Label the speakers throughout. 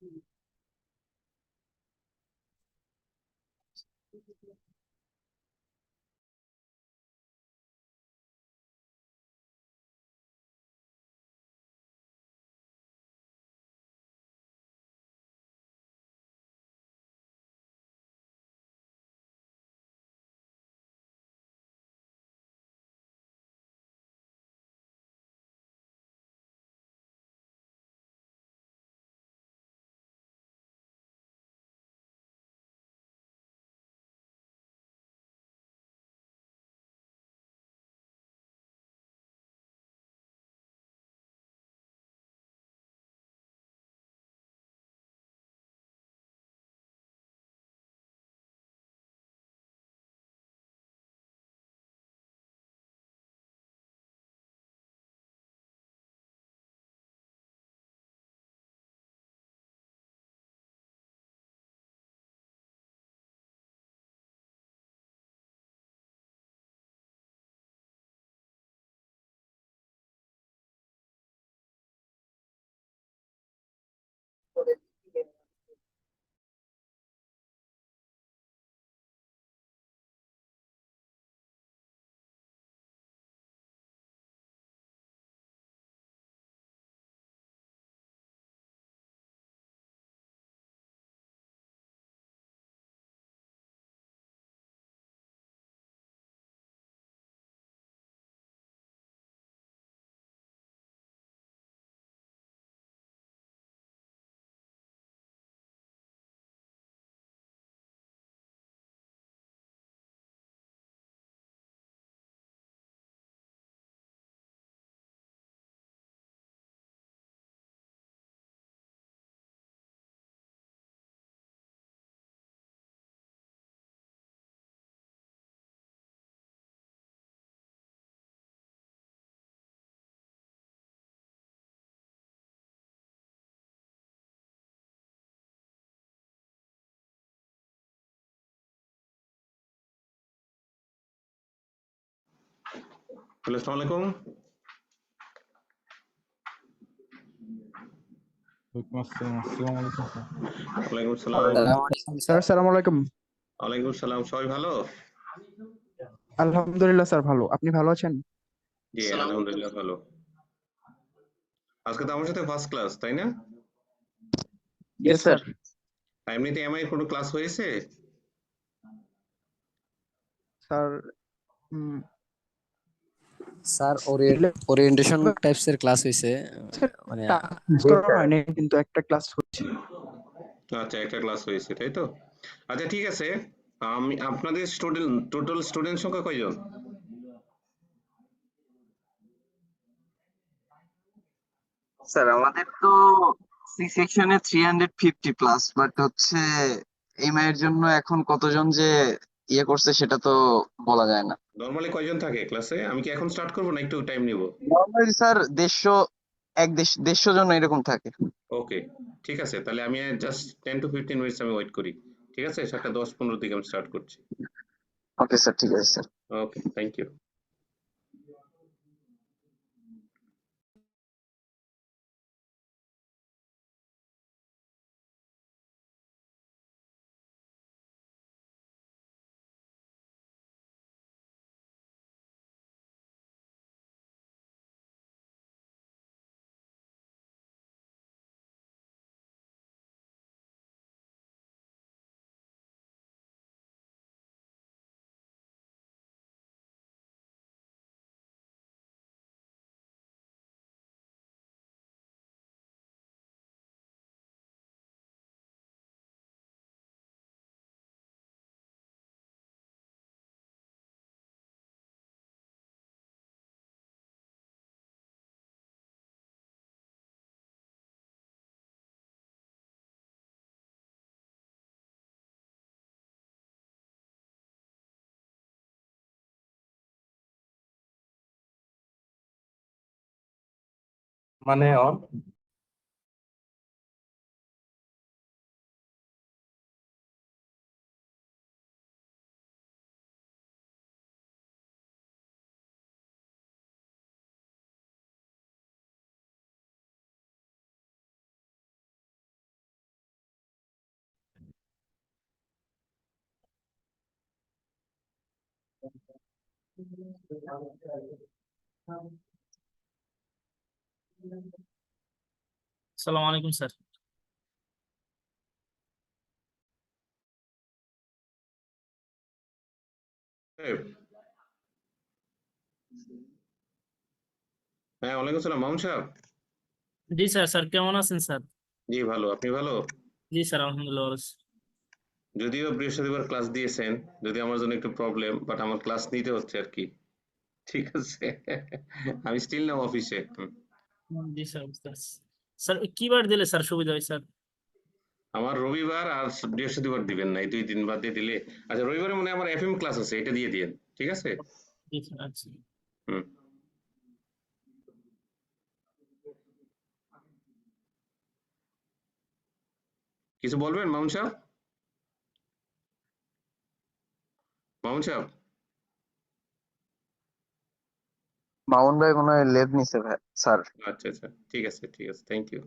Speaker 1: Hello, আসসালামু আলাইকুম।
Speaker 2: ওয়ালাইকুম আসসালাম। আসসালামু আলাইকুম স্যার।
Speaker 1: ওয়ালাইকুম আসসালাম।
Speaker 3: আসসালামু আলাইকুম
Speaker 4: স্যার আসসালামু আলাইকুম।
Speaker 1: ওয়ালাইকুম আসসালাম। সবাই ভালো?
Speaker 4: আলহামদুলিল্লাহ স্যার ভালো। আপনি ভালো আছেন?
Speaker 1: জি, আলহামদুলিল্লাহ ভালো। আজকে তো আমার সাথে ফার্স্ট ক্লাস, তাই না?
Speaker 4: Yes sir.
Speaker 1: এমনিতে এমআই এর কোনো ক্লাস হয়েছে?
Speaker 4: স্যার উম,
Speaker 3: স্যার
Speaker 4: ইলেভেন
Speaker 3: ওরিয়েন্টেশন টাইপস এর ক্লাস হইছে মানে
Speaker 4: টাস্ক করা হয়নি কিন্তু একটা ক্লাস হচ্ছে।
Speaker 1: আচ্ছা, একটা ক্লাস হয়েছে, তাই তো? আচ্ছা, ঠিক আছে। আমি আপনাদের স্টুডেন্ট টোটাল স্টুডেন্ট সংখ্যা কয়জন?
Speaker 5: স্যার আমাদের তো সি সেকশনে 350 প্লাস, বাট হচ্ছে এমআই এর জন্য এখন কতজন যে ইয়ে করছে সেটা তো বলা যায় না।
Speaker 1: নরমালি কয়জন থাকে ক্লাসে? আমি কি এখন স্টার্ট করব না একটু টাইম নিব?
Speaker 5: নর্মালি স্যার 150 জন এরকম থাকে।
Speaker 1: ওকে, ঠিক আছে। তাহলে আমি জাস্ট 10 টু 15 মিনিটস আমি ওয়েট করি। ঠিক আছে? 7:10-15 দিকে আমি স্টার্ট করছি।
Speaker 5: ওকে স্যার, ঠিক আছে স্যার।
Speaker 1: Okay, thank you.
Speaker 2: মানে অন
Speaker 6: আসসালামু আলাইকুম স্যার।
Speaker 1: হ্যাঁ, ওয়ালাইকুম সালাম মামুন সাহেব।
Speaker 6: জি স্যার। স্যার কেমন আছেন স্যার?
Speaker 1: জি ভালো, আপনি ভালো?
Speaker 6: জি স্যার, আলহামদুলিল্লাহ ভালো আছি।
Speaker 1: যদিও বৃহস্পতিবার ক্লাস দিয়েছেন, যদি আমার জন্য একটু প্রবলেম, বাট আমার ক্লাস নিতে হচ্ছে আর কি। ঠিক আছে। আমি স্টিল নাও অফিসে।
Speaker 6: জি স্যার, বুঝতে পারছি। স্যার কি বার দিলে স্যার সুবিধা হয় স্যার?
Speaker 1: আমার রবিবার আর বৃহস্পতিবার দিবেন না, এই 2 দিন বাদ দিয়ে দিলে। আচ্ছা, রবিবারে মনে হয় আমার এফএম ক্লাস আছে, এটা দিয়ে দিয়েন। ঠিক আছে।
Speaker 6: জি স্যার, আচ্ছা।
Speaker 1: হুম। কিছু বলবেন মামুন সাহেব? মামুন সাহেব।
Speaker 5: মামুন ভাই মনে হয় লেভ নিছে ভাই স্যার।
Speaker 1: আচ্ছা আচ্ছা, ঠিক আছে ঠিক আছে, thank you.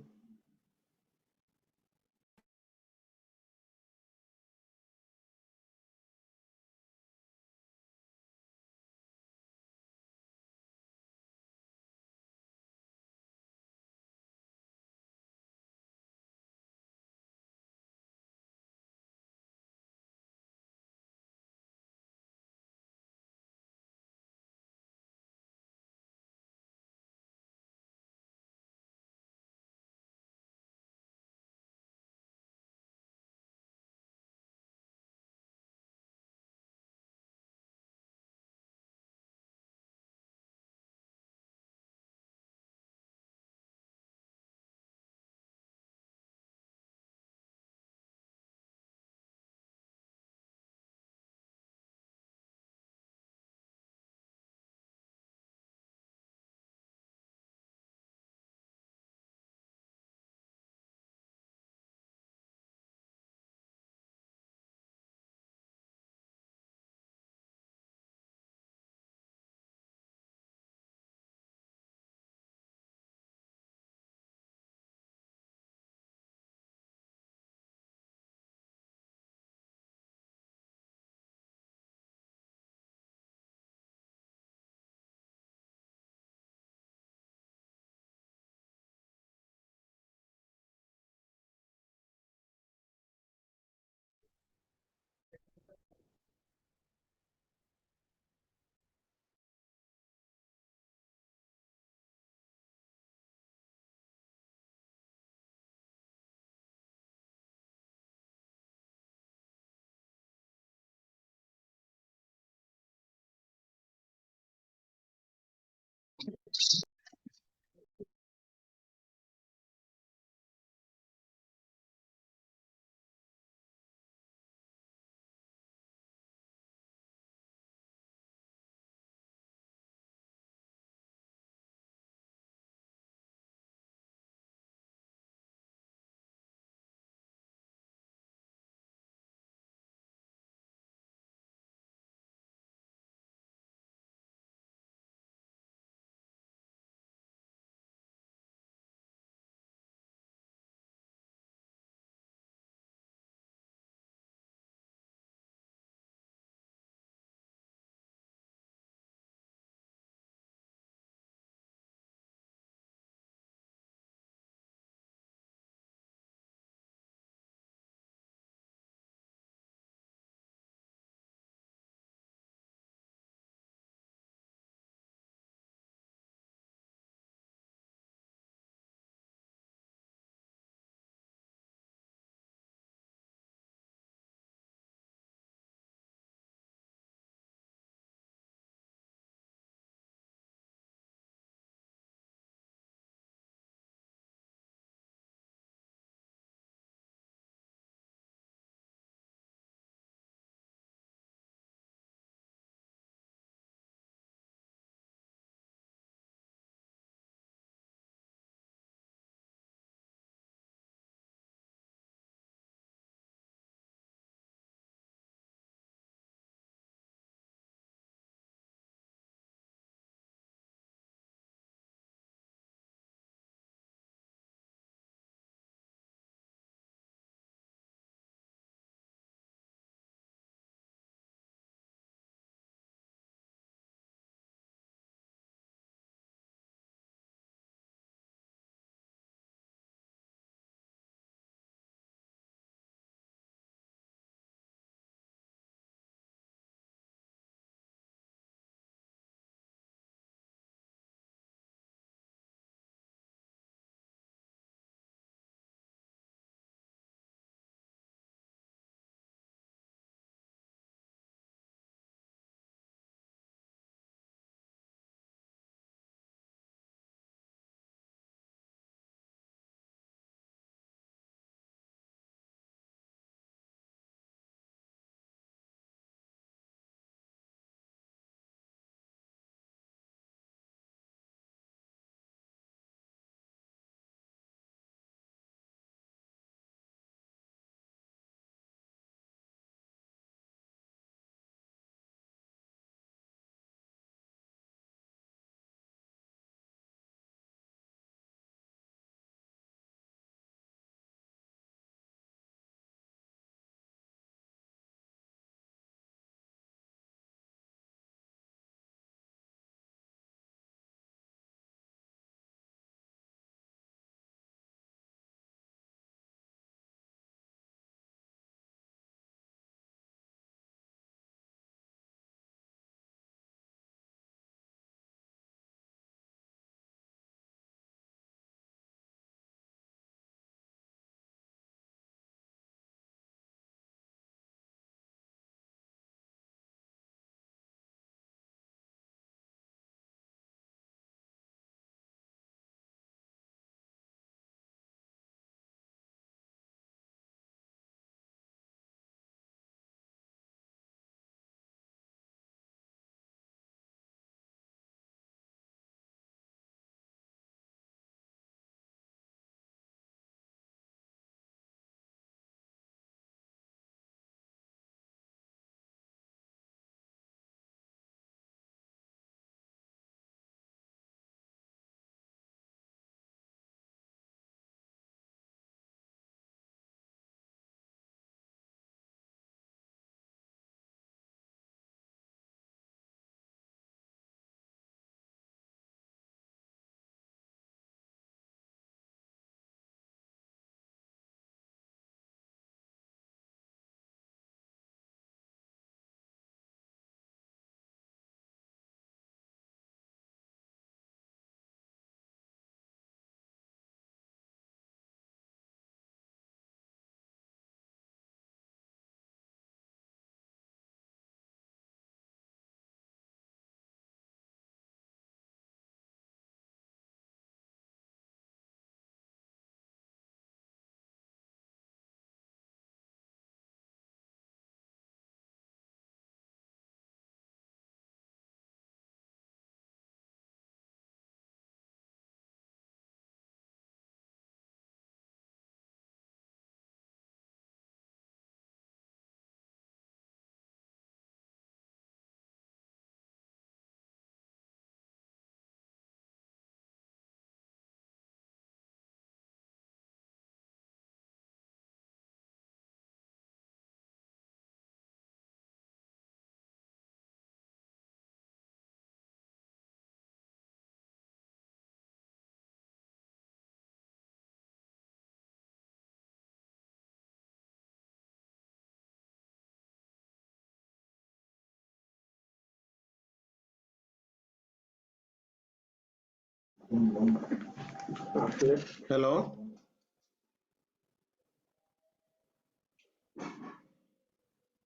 Speaker 1: Hello,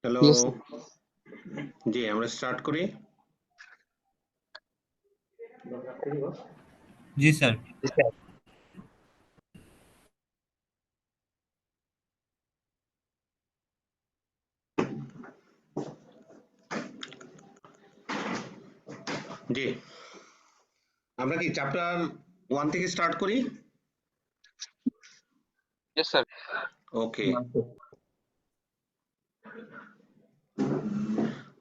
Speaker 1: hello.
Speaker 4: Yes, sir.
Speaker 1: জি, আমরা স্টার্ট করি।
Speaker 2: জি স্যার।
Speaker 1: জি, আমরা কি চ্যাপ্টার 1 থেকে স্টার্ট করি?
Speaker 5: Yes, sir.
Speaker 1: ওকে,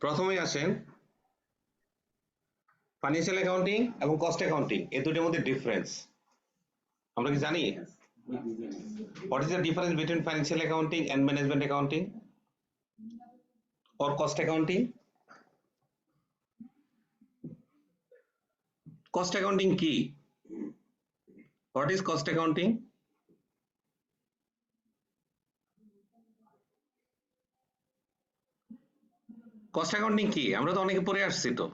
Speaker 1: প্রথমেই আসেন ফাইন্যান্সিয়াল অ্যাকাউন্টিং এবং কস্ট অ্যাকাউন্টিং, এই দুটোর মধ্যে ডিফারেন্স আমরা কি জানি? What is the difference between financial accounting and management accounting or cost accounting? Cost accounting কি? What is cost accounting? Cost accounting কি? আমরা তো অনেকে পড়ে আসছি তো।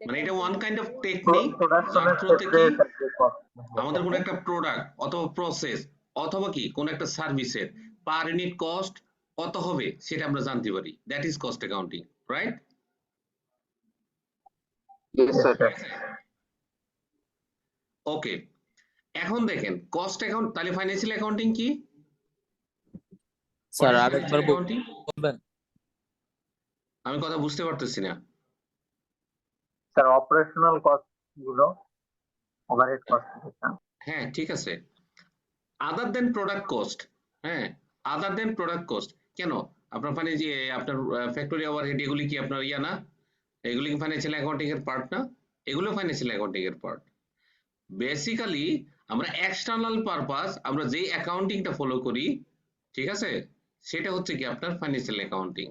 Speaker 1: মানে এটা ওয়ান কাইন্ড অফ টেকনিক যার থ্রুতে কি আমাদের কোনো একটা প্রোডাক্ট অথবা প্রসেস অথবা কি কোন একটা সার্ভিসের পার ইউনিট কস্ট কত হবে সেটা আমরা জানতে পারি, that is cost accounting, right?
Speaker 5: Yes, sir.
Speaker 1: ওকে, এখন দেখেন কস্ট অ্যাকাউন্ট, তাহলে ফাইন্যান্সিয়াল অ্যাকাউন্টিং কি?
Speaker 3: স্যার
Speaker 1: What is
Speaker 3: আরেকবার
Speaker 1: financial accounting?
Speaker 3: বলবেন?
Speaker 1: আমি কথা বুঝতে পারতেছি না।
Speaker 7: স্যার অপারেশনাল কস্ট গুলো, ওভারহেড কস্ট।
Speaker 1: হ্যাঁ, ঠিক আছে। আদার দেন প্রোডাক্ট কস্ট, হ্যাঁ, আদার দেন প্রোডাক্ট কস্ট কেন? আপনার মানে যে আপনার ফ্যাক্টরি ওভারহেড এগুলি কি আপনার ইয়া না? এগুলি কি ফাইন্যান্সিয়াল অ্যাকাউন্টিং এর পার্ট না? এগুলো ফাইন্যান্সিয়াল অ্যাকাউন্টিং এর পার্ট। বেসিক্যালি আমরা এক্সটার্নাল পারপাস আমরা যে অ্যাকাউন্টিংটা ফলো করি, ঠিক আছে, সেটা হচ্ছে কি আপনার ফাইন্যান্সিয়াল অ্যাকাউন্টিং।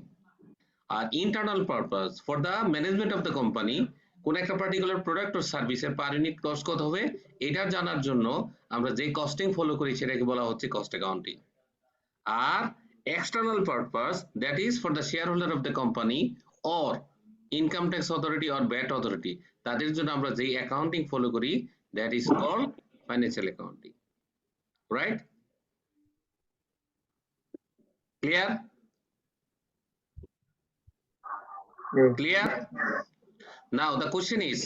Speaker 1: আর internal purpose for the management of the company, কোন একটা পার্টিকুলার প্রোডাক্ট ও সার্ভিসের পার ইউনিট কস্ট কত হবে এটা জানার জন্য আমরা যে কস্টিং ফলো করি সেটাকে বলা হচ্ছে কস্ট অ্যাকাউন্টিং। আর external purpose that is for the shareholder of the company or income tax authority or VAT authority, তাদের জন্য আমরা যেই অ্যাকাউন্টিং ফলো করি that is called financial accounting, right? Clear? Clear? Now the question is,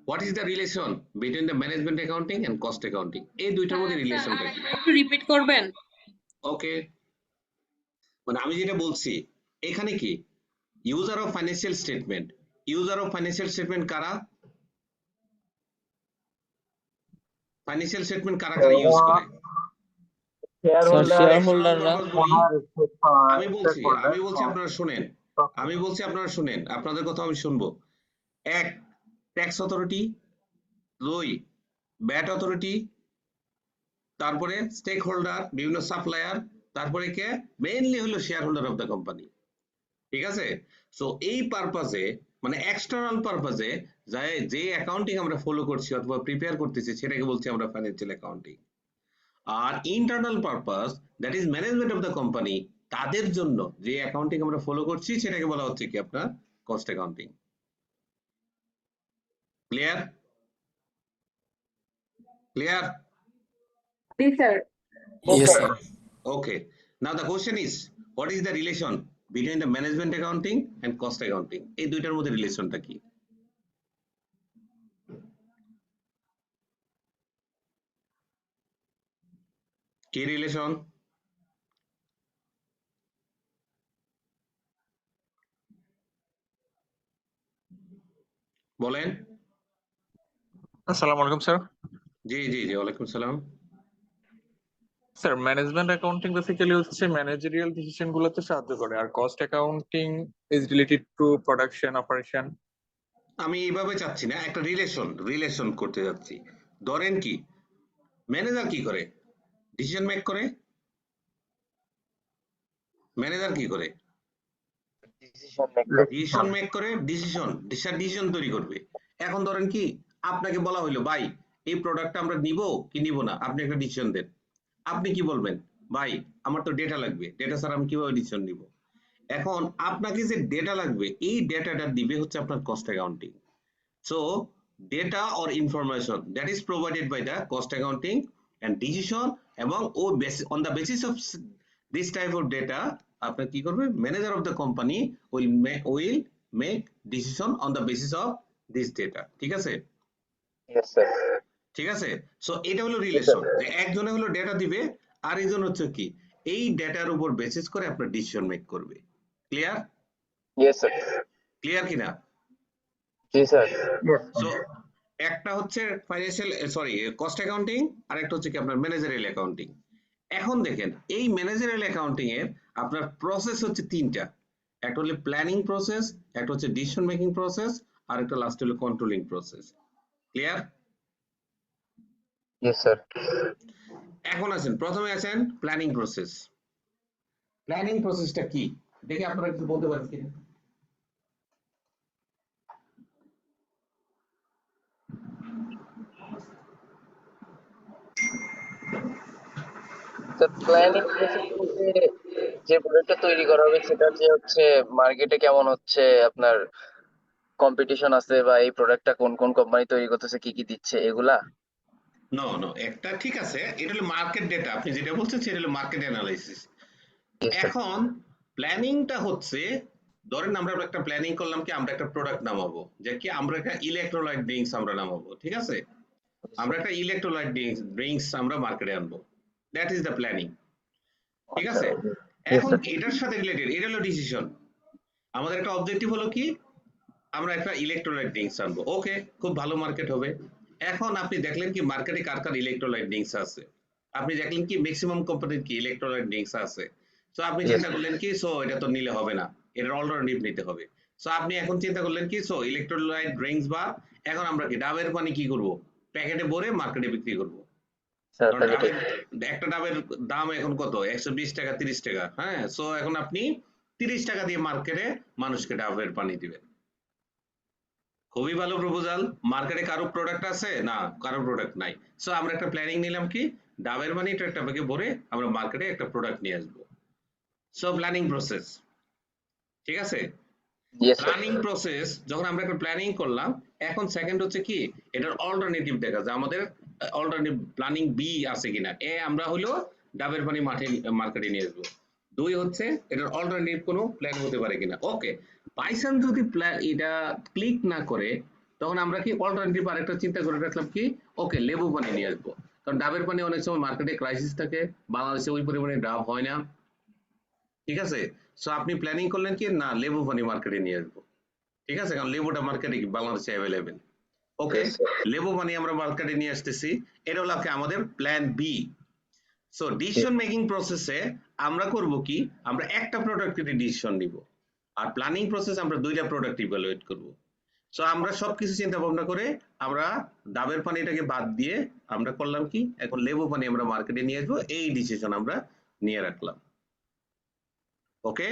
Speaker 1: what is the relation between the management accounting and cost accounting? এই দুইটার মধ্যে রিলেশনটা কি?
Speaker 8: একটু রিপিট করবেন?
Speaker 1: ওকে, মানে আমি যেটা বলছি এখানে কি user of financial statement, user of financial statement কারা? ফাইন্যান্সিয়াল স্টেটমেন্ট কারা কারা ইউজ করে?
Speaker 3: শেয়ার হোল্ডাররা।
Speaker 1: আমি বলছি আপনারা শুনেন, আপনাদের কথা আমি শুনবো। এক, ট্যাক্স অথরিটি, দুই, ভ্যাট অথরিটি, তারপরে স্টেক হোল্ডার, বিভিন্ন সাপ্লায়ার, তারপরে কে মেইনলি হলো share holder of the company, ঠিক আছে? সো এই পারপাজে মানে এক্সটার্নাল পারপাজে যে অ্যাকাউন্টিং আমরা ফলো করছি অথবা প্রিপেয়ার করতেছি সেটাকে বলছি আমরা ফাইন্যান্সিয়াল অ্যাকাউন্টিং। আর internal purpose that is management of the company, তাদের জন্য যে অ্যাকাউন্টিং আমরা ফলো করছি সেটাকে বলা হচ্ছে কি আপনার cost accounting. Clear? Clear?
Speaker 8: Yes, sir.
Speaker 3: Yes, sir.
Speaker 1: Okay. Now the question is, what is the relation between the management accounting and cost accounting? এই দুইটার মধ্যে রিলেশনটা কি? কি রিলেশন? বলেন।
Speaker 9: আসসালামু আলাইকুম স্যার।
Speaker 1: জি জি জি, ওয়ালাইকুম সালাম।
Speaker 9: স্যার ম্যানেজমেন্ট অ্যাকাউন্টিং বেসিক্যালি হচ্ছে ম্যানেজারিয়াল ডিসিশন গুলোতে সাহায্য করে, আর cost accounting is related to production operation.
Speaker 1: আমি এইভাবে চাচ্ছি না, একটা রিলেশন করতে যাচ্ছি। ধরেন কি ম্যানেজার কি করে? ডিসিশন মেক করে। ম্যানেজার কি করে? ডিসিশন মেক করে, ডিসিশন তৈরি করবে। এখন ধরেন কি আপনাকে বলা হইলো ভাই এই প্রোডাক্টটা আমরা নিব কি নিব না, আপনি একটা ডিসিশন দেন। আপনি কি বলবেন? ভাই আমার তো ডেটা লাগবে, ডেটা স্যার আমি কিভাবে ডিসিশন নিব? এখন আপনাকে যে ডেটা লাগবে এই ডেটাটা দিবে হচ্ছে আপনার cost accounting. So data or information that is provided by the cost accounting and decision এবং ও on the basis of this type of data আপনার কি করবে manager of the company will make decision on the basis of this data। ঠিক আছে,
Speaker 7: Yes, sir.
Speaker 1: ঠিক আছে। So এটা হলো রিলেশন, যে একজনে হলো ডেটা দিবে আর একজন হচ্ছে কি এই ডেটার উপর বেসিস করে আপনার ডিসিশন মেক করবে। ক্লিয়ার?
Speaker 7: Yes, sir.
Speaker 1: ক্লিয়ার কিনা?
Speaker 7: Yes, sir. Yes.
Speaker 1: সো একটা হচ্ছে ফাইন্যান্সিয়াল কস্ট অ্যাকাউন্টিং আর একটা হচ্ছে কি আপনার ম্যানেজারিয়াল অ্যাকাউন্টিং। এখন দেখেন এই ম্যানেজারিয়াল অ্যাকাউন্টিং এর আপনার প্রসেস হচ্ছে তিনটা, একটা হলো প্ল্যানিং প্রসেস, একটা হচ্ছে ডিসিশন মেকিং প্রসেস, আর একটা লাস্ট হলো controlling process. Clear?
Speaker 7: Yes, sir.
Speaker 1: এখন আছেন প্রথমে আছেন প্ল্যানিং প্রসেস। প্ল্যানিং প্রসেসটা কি দেখে আপনারা একটু বলতে পারেন কিনা?
Speaker 7: স্যার প্ল্যানিং প্রসেস বলতে যে প্রোডাক্টটা তৈরি করা হবে সেটা যে হচ্ছে মার্কেটে কেমন হচ্ছে, আপনার কম্পিটিশন আছে, বা এই প্রোডাক্টটা কোন কোন কোম্পানি তৈরি করতেছে, কি কি দিচ্ছে, এগুলা।
Speaker 1: নো নো, একটা ঠিক আছে, এটা হলো মার্কেট ডেটা, আপনি যেটা বলছেন সেটা হলো মার্কেট অ্যানালাইসিস।
Speaker 7: Yes, sir.
Speaker 1: এখন প্ল্যানিংটা হচ্ছে ধরেন আমরা একটা প্ল্যানিং করলাম কি আমরা একটা প্রোডাক্ট নামাবো, যে কি আমরা একটা ইলেকট্রোলাইট ড্রিঙ্কস আমরা নামাবো, ঠিক আছে, আমরা একটা ইলেকট্রোলাইট ড্রিঙ্কস আমরা মার্কেটে আনবো, দ্যাট ইজ দ্য প্ল্যানিং। ঠিক আছে, এখন এটার সাথে রিলেটেড এটা হলো ডিসিশন। আমাদের একটা অবজেক্টিভ হলো কি আমরা একটা ইলেকট্রোলাইট ড্রিঙ্কস আনবো, ওকে খুব ভালো মার্কেট হবে। এখন আপনি দেখলেন কি মার্কেটে কার কার ইলেকট্রোলাইট ড্রিঙ্কস আছে, আপনি দেখলেন কি ম্যাক্সিমাম কোম্পানির কি ইলেকট্রোলাইট ড্রিঙ্কস আছে। সো আপনি চিন্তা করলেন কি সো এটা তো নিলে হবে না, এটার অল্টারনেটিভ নিতে হবে। সো আপনি এখন চিন্তা করলেন কি সো ইলেকট্রোলাইট ড্রিঙ্কস বা এখন আমরা কি ডাবের পানি কি করব প্যাকেটে ভরে মার্কেটে বিক্রি করব। কারণ ডাবের একটা ডাবের দাম এখন কত 120 টাকা 30 টাকা, হ্যাঁ। সো এখন আপনি 30 টাকা দিয়ে মার্কেটে মানুষকে ডাবের পানি দিবেন, খুবই ভালো প্রপোজাল। মার্কেটে কারো প্রোডাক্ট আছে না, কারো প্রোডাক্ট নাই। সো আমরা একটা প্ল্যানিং নিলাম কি ডাবের পানি একটা ব্যাগে ভরে আমরা মার্কেটে একটা প্রোডাক্ট নিয়ে আসবো। সো প্ল্যানিং প্রসেস, ঠিক আছে।
Speaker 7: Yes, sir.
Speaker 1: প্ল্যানিং প্রসেস যখন আমরা একটা প্ল্যানিং করলাম, এখন সেকেন্ড হচ্ছে কি এটার অল্টারনেটিভ দেখা যায় আমাদের অল্টারনেটিভ প্ল্যানিং বি আছে কিনা। এ আমরা হলো ডাবের পানি মার্কেটে নিয়ে আসবো, দুই হচ্ছে এটার অল্টারনেটিভ কোনো প্ল্যান হতে পারে কিনা। ওকে, পাইসান যদি প্ল্যান এটা ক্লিক না করে তখন আমরা কি অল্টারনেটিভ আরেকটা চিন্তা করে রাখলাম কি ওকে লেবু পানি নিয়ে আসবো, কারণ ডাবের পানি অনেক সময় মার্কেটে ক্রাইসিস থাকে, বাংলাদেশে ওই পরিমাণে ডাব হয় না, ঠিক আছে। সো আপনি প্ল্যানিং করলেন কি না লেবু পানি মার্কেটে নিয়ে আসবো, ঠিক আছে, কারণ লেবুটা মার্কেটে বাংলাদেশে অ্যাভেলেবেল। ওকে,
Speaker 7: Yes, sir.
Speaker 1: লেবু পানি আমরা মার্কেটে নিয়ে আসতেছি, এটা হলো আমাদের plan B. So decision making প্রসেসে আমরা করব কি আমরা একটা প্রোডাক্টের ডিসিশন নিব, আর প্ল্যানিং প্রসেস আমরা দুইটা প্রোডাক্ট ইভালুয়েট করব। সো আমরা সবকিছু চিন্তা ভাবনা করে আমরা ডাবের পানিটাকে বাদ দিয়ে আমরা করলাম কি এখন লেবু পানি আমরা মার্কেটে নিয়ে আসবো, এই ডিসিশন আমরা নিয়ে রাখলাম। ওকে,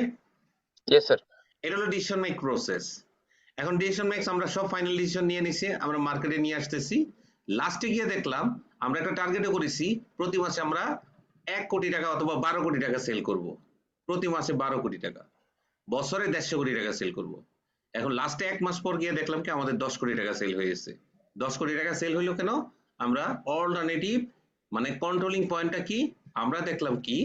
Speaker 7: Yes, sir.
Speaker 1: এটা হলো ডিসিশন মেক প্রসেস। এখন ডিসিশন মেক্স আমরা সব ফাইনাল ডিসিশন নিয়ে নিছি, আমরা মার্কেটে নিয়ে আসতেছি, লাস্টে গিয়ে দেখলাম আমরা একটা টার্গেটও করেছি প্রতি মাসে আমরা 1 কোটি টাকা অথবা 12 কোটি টাকা সেল করব, প্রতি মাসে 12 কোটি টাকা, বছরে 150 কোটি টাকা সেল করব। এখন লাস্টে 1 মাস পর গিয়ে দেখলাম কি আমাদের 10 কোটি টাকা সেল হয়ে গেছে। 10 কোটি টাকা সেল হইলো কেন, আমরা অল্টারনেটিভ মানে কন্ট্রোলিং পয়েন্টটা কি আমরা দেখলাম কি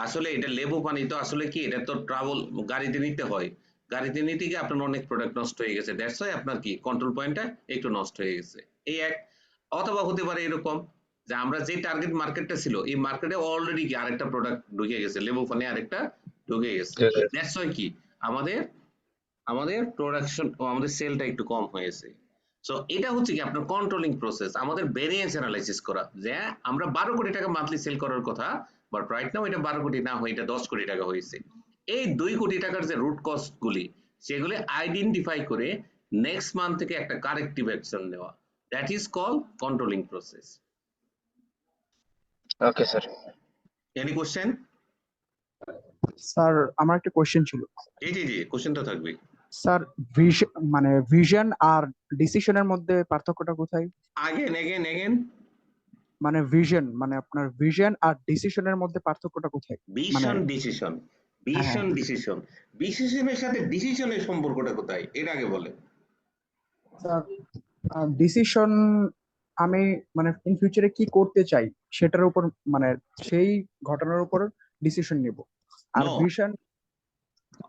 Speaker 1: আসলে এটা লেবু পানি তো আসলে কি এটা তো ট্রাভেল গাড়িতে নিতে হয়, গাড়িতে নিতে গিয়ে আপনার অনেক প্রোডাক্ট নষ্ট হয়ে গেছে, দ্যাটস ওয়াই আপনার কি কন্ট্রোল পয়েন্টটা একটু নষ্ট হয়ে গেছে। এই এক, অথবা হতে পারে এরকম যে আমরা যে টার্গেট মার্কেটটা ছিল এই মার্কেটে অলরেডি কি আরেকটা প্রোডাক্ট ঢুকে গেছে, লেবু পানি আরেকটা ঢুকে গেছে, দ্যাটস ওয়াই কি আমাদের প্রোডাকশন ও আমাদের সেলটা একটু কম হয়েছে। সো এটা হচ্ছে কি আপনার কন্ট্রোলিং প্রসেস, আমাদের ভেরিয়েন্স অ্যানালাইসিস করা, যে আমরা 12 কোটি টাকা মান্থলি সেল করার কথা, বাট রাইট নাও এটা 12 কোটি না হয়ে এটা 10 কোটি টাকা হয়েছে। এই 2 কোটি টাকার যে রুট কস্ট গুলি সেগুলি আইডেন্টিফাই করে নেক্সট মান্থ থেকে একটা কারেক্টিভ অ্যাকশন নেওয়া, that is call controlling process.
Speaker 7: Okay, sir.
Speaker 1: Any question?
Speaker 4: Sir আমার একটা কোশ্চেন ছিল।
Speaker 1: জি জি জি, কোশ্চেন তো থাকবে।
Speaker 4: স্যার ভিশন আর ডিসিশনের মধ্যে পার্থক্যটা কোথায়?
Speaker 1: আগেন
Speaker 4: মানে ভিশন মানে আপনার ভিশন আর ডিসিশনের মধ্যে পার্থক্যটা কোথায়?
Speaker 1: ভিশন ডিসিশন, ভিশন ডিসিশন, ডিসিশনের সাথে ডিসিশনের সম্পর্কটা কোথায় এর আগে বলে।
Speaker 4: স্যার ডিসিশন আমি মানে ইন ফিউচারে কি করতে চাই সেটার উপর মানে সেই ঘটনার উপর ডিসিশন নিব। আর
Speaker 1: No.
Speaker 4: ভিশন